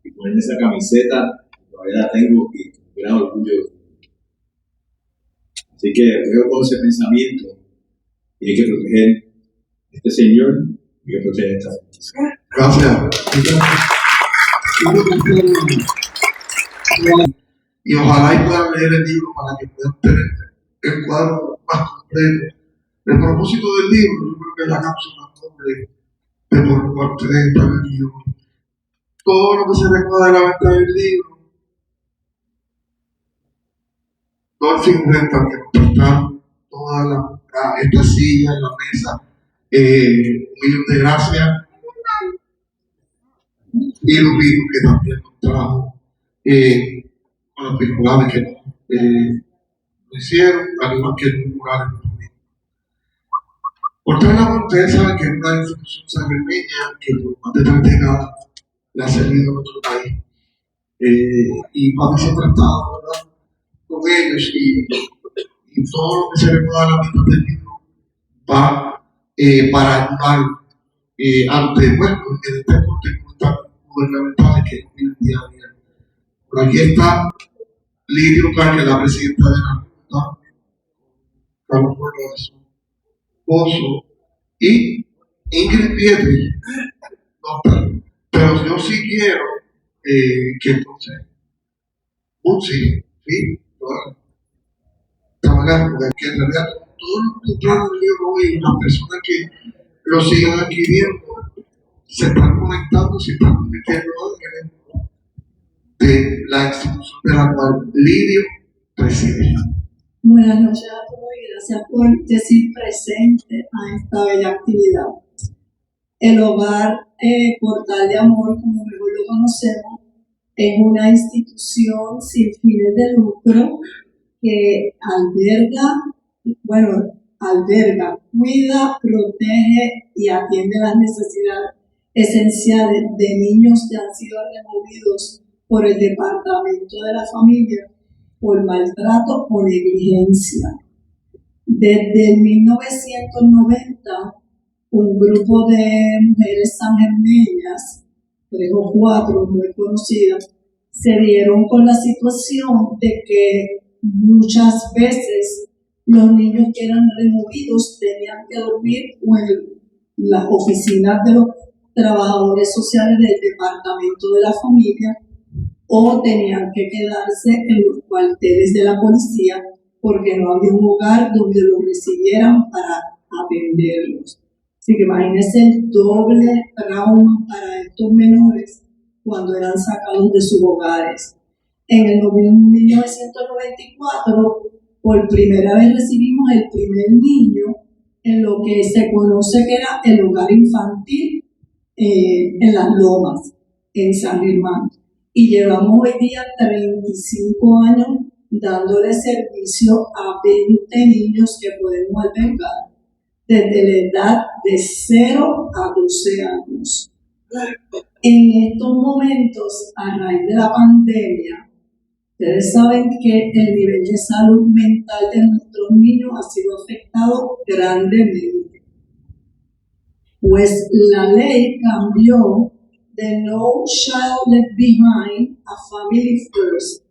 y ponerme esa camiseta, todavía la tengo y con gran orgullo. Así que veo con ese pensamiento y hay que proteger a este señor y hay que proteger a esta franquicia. Gracias. Y ojalá y puedan leer el libro para que puedan tener el cuadro más completo. El propósito del libro, yo creo que es la cápsula de por parte de esta reunión. Todo lo que se recuerda de la venta del libro, todo el fin renta que está toda esta silla, la mesa, un millón de gracias. Y Lupito, que también nos trajo con las películas que lo hicieron, al igual que el mural también. Por tal la ustedes saben que es una institución sanguínea que por más de 3 décadas le ha servido a nuestro país. Y Papi siempre ha estado, ¿verdad?, con ellos y todo lo que se recuerda a la mitad del libro va para ayudar ante, bueno, en este contexto gubernamentales que viven día a día. Por aquí está Lidia Ocar, que es la presidenta de la Junta, Carlos Borges, su esposo, y Ingrid Pietri, no está. Pero yo sí quiero que entonces, sí, trabajar, porque en realidad todos los contratos del libro hoy, las personas que lo sigan adquiriendo, se están conectando, se están convirtiendo de la institución de la cual Lidio preside. Buenas noches a todos y gracias por decir presente a esta bella actividad. El hogar Portal de Amor, como mejor lo conocemos, es una institución sin fines de lucro que alberga, cuida, protege y atiende las necesidades esenciales de niños que han sido removidos por el Departamento de la Familia por maltrato o negligencia. Desde 1990, un grupo de mujeres sangermeñas, 3 o 4 muy conocidas, se dieron con la situación de que muchas veces los niños que eran removidos tenían que dormir en las oficinas de los trabajadores sociales del Departamento de la Familia o tenían que quedarse en los cuarteles de la policía porque no había un hogar donde los recibieran para atenderlos. Así que imagínense el doble trauma para estos menores cuando eran sacados de sus hogares. En el 1994, por primera vez recibimos el primer niño en lo que se conoce que era el hogar infantil en Las Lomas, en San Germán. Y llevamos hoy día 35 años dándole servicio a 20 niños que podemos albergar desde la edad de 0 a 12 años. En estos momentos, a raíz de la pandemia, ustedes saben que el nivel de salud mental de nuestros niños ha sido afectado grandemente. Pues la ley cambió de No Child Left Behind a Family First.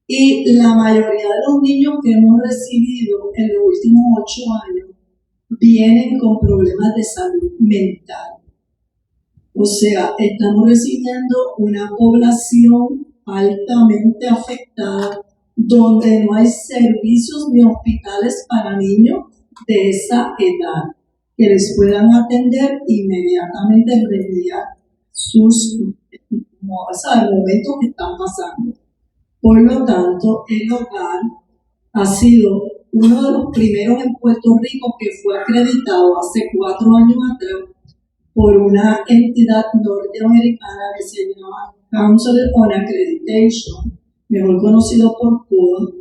Y la mayoría de los niños que hemos recibido en los últimos 8 años vienen con problemas de salud mental. O sea, estamos recibiendo una población altamente afectada donde no hay servicios ni hospitales para niños de esa edad que les puedan atender inmediatamente y remediar sus momentos que están pasando. Por lo tanto, el hogar ha sido uno de los primeros en Puerto Rico que fue acreditado hace 4 años atrás por una entidad norteamericana que se llama Council on Accreditation, mejor conocido por CODA,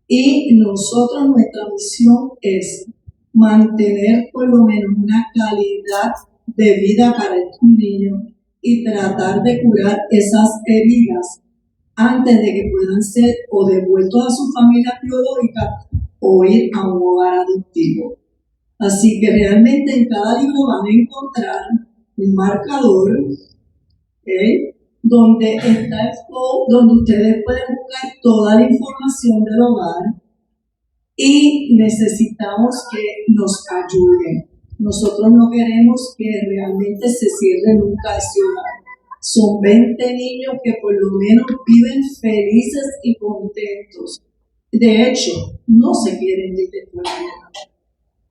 y nosotros, nuestra misión es mantener por lo menos una calidad de vida para estos niños y tratar de curar esas heridas antes de que puedan ser o devueltos a su familia biológica o ir a un hogar adoptivo. Así que realmente en cada libro van a encontrar un marcador, donde está el flow, donde ustedes pueden buscar toda la información del hogar, y necesitamos que nos ayuden. Nosotros no queremos que realmente se cierre nunca ese hogar. Son 20 niños que por lo menos viven felices y contentos. De hecho, no se quieren ir de fuera.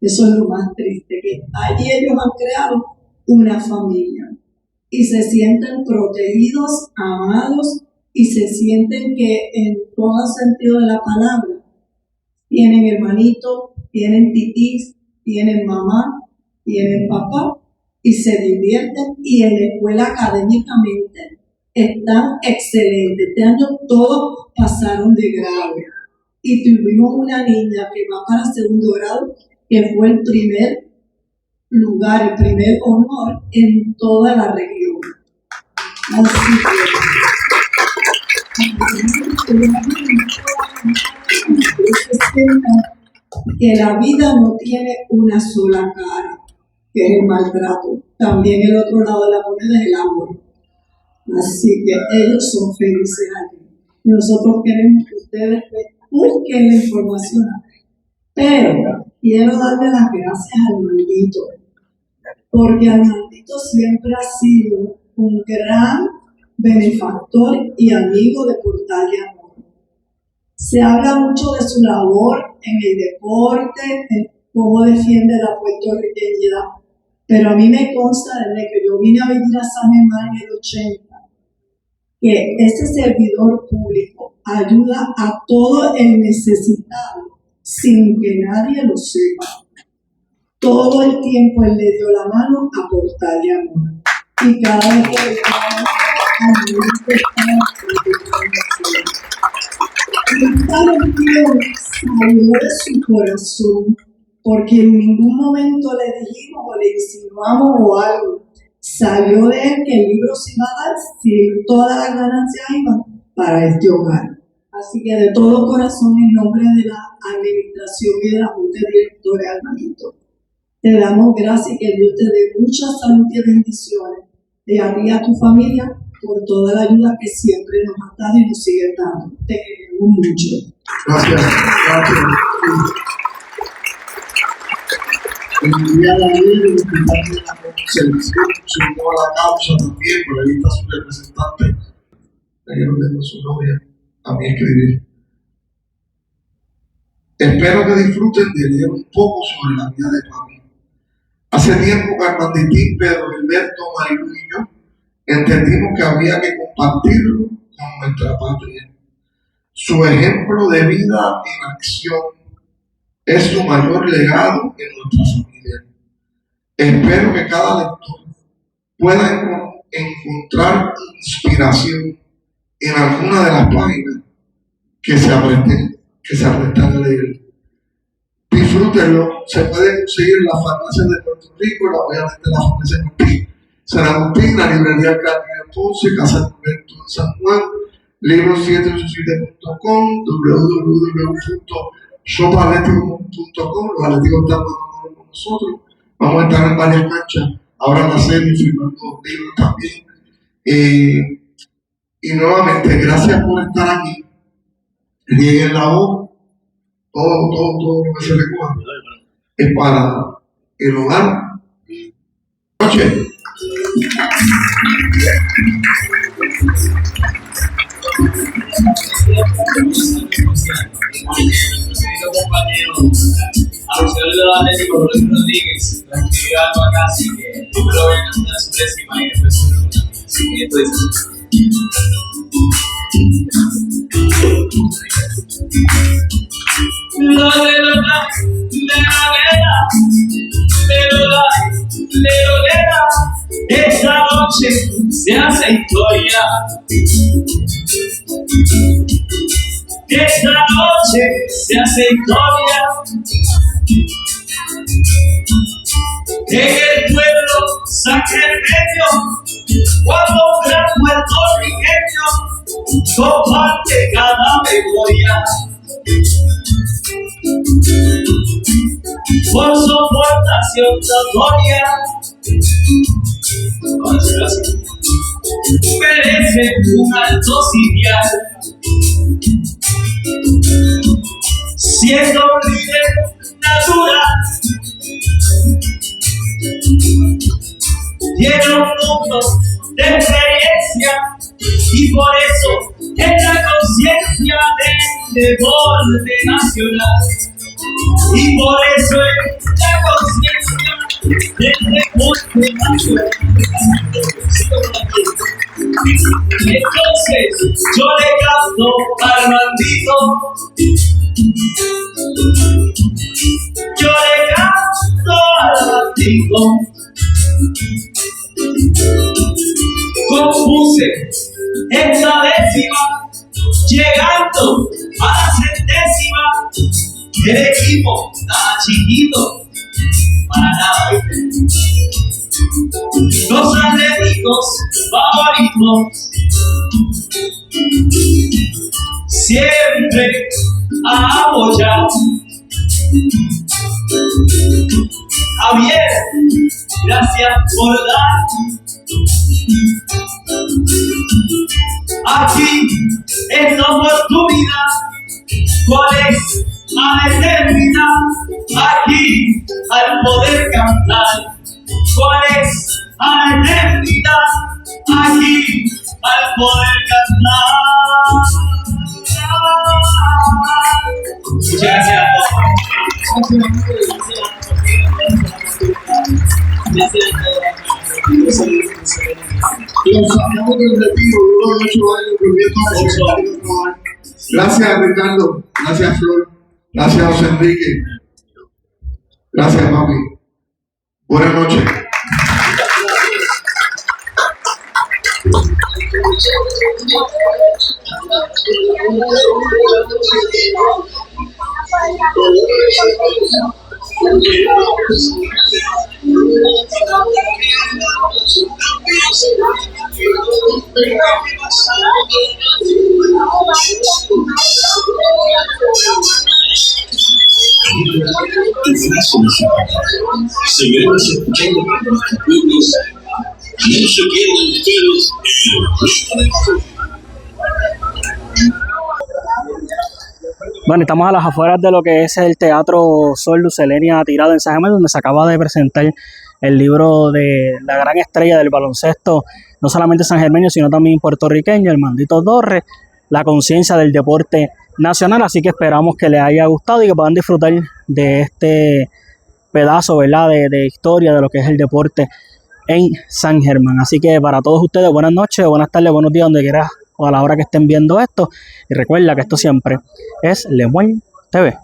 Eso es lo más triste, que allí ellos han creado una familia y se sienten protegidos, amados, y se sienten que en todo sentido de la palabra tienen hermanito, tienen titís, tienen mamá, tienen papá, y se divierten, y en la escuela académicamente están excelentes. Este año todos pasaron de grado y tuvimos una niña que va para segundo grado, que fue el primer lugar, el primer honor en toda la región. Así que la vida no tiene una sola cara, que es el maltrato. También el otro lado de la moneda es el amor. Así que ellos son felices aquí. Y nosotros queremos que ustedes busquen la información. Pero quiero darle las gracias al Armandito, porque Armandito siempre ha sido un gran benefactor y amigo de Portal de Amor. Se habla mucho de su labor en el deporte, en cómo defiende la puertorriqueñidad, pero a mí me consta desde que yo vine a vivir a San Germán en el 80, que ese servidor público ayuda a todo el necesitado sin que nadie lo sepa. Todo el tiempo él le dio la mano a Portal de Amor. Y cada vez que le daba a salió de su corazón, porque en ningún momento le dijimos o le insinuamos o algo. Salió de él que el libro se iba a dar si todas las ganancias iban para este hogar. Así que de todo corazón, en nombre de la administración y de la Junta de Directores, Armandito, te damos gracias y que Dios te dé mucha salud y bendiciones, y a ti y a tu familia, por toda la ayuda que siempre nos has dado y nos sigue dando. Te queremos mucho. Gracias. El día de ayer, el hospital de la Concepción se unió a la causa también, por ahí está su representante. Ayer lo tengo su novia a mí escribir. Espero que disfruten de leer un poco sobre la vida de Papi. Hace tiempo que Armanditín, Pedro Gilberto, Marilu y yo entendimos que había que compartirlo con nuestra patria. Su ejemplo de vida en acción es su mayor legado en nuestra familia. Espero que cada lector pueda encontrar inspiración en alguna de las páginas que se apretan a leer. Disfrútenlo. Se puede conseguir en las farmacias de Puerto Rico, obviamente la farmacia de San Agustín, la librería Carmen de Ponce, Casa de Alberto de San Juan, libros787.com, www.shopatlético.com. Los atléticos están mandando con nosotros. Vamos a estar en varias canchas ahora en la serie, firmando libros también. Y nuevamente, gracias por estar aquí. Rieguen la voz. Todo lo que se recoja es para el hogar. Noche. Compañero, auxiliar de Atlético Rodríguez Rodríguez, la actividad no acá, así que lo ven en una décima y después la noche se hace historia. Esta noche se hace historia. En el pueblo sacremeño, cuando un gran puertorriqueño comparte cada memoria. Por su aportación notoria, merece un alto sitial, siendo un líder natural. Tiene un mundo de experiencia y por eso es la conciencia del deporte nacional. Y por eso es la conciencia del deporte nacional. Entonces yo le canto al Armandito, yo le canto al Armandito. Compuse esta décima, llegando a la centésima. El equipo estaba chiquito, para nada, ¿viste? Los atléticos favoritos siempre a apoyar. Javier, gracias por dar aquí esta oportunidad. ¿Cuál es la eternidad? Aquí al poder cantar. ¿Cuál es la eternidad? Aquí al poder cantar. Muchas gracias a todos. Los sacamos del retiro, luego de 8 años volviendo. Gracias, Ricardo. Gracias, Flor. Gracias, José Enrique. Gracias, papi. Buenas noches. Seguiremos escuchando para nuestros pueblos. No se pierdan ustedes el Bueno, estamos a las afueras de lo que es el Teatro Sol Lucelenia Tirado en San Germán, donde se acaba de presentar el libro de la gran estrella del baloncesto, no solamente sangermeño, sino también puertorriqueño, Armandito Torres, La conciencia del deporte nacional. Así que esperamos que les haya gustado y que puedan disfrutar de este pedazo, ¿verdad?, de historia de lo que es el deporte en San Germán. Así que para todos ustedes, buenas noches, buenas tardes, buenos días, donde quieras o a la hora que estén viendo esto. Y recuerda que esto siempre es Lemuel TV.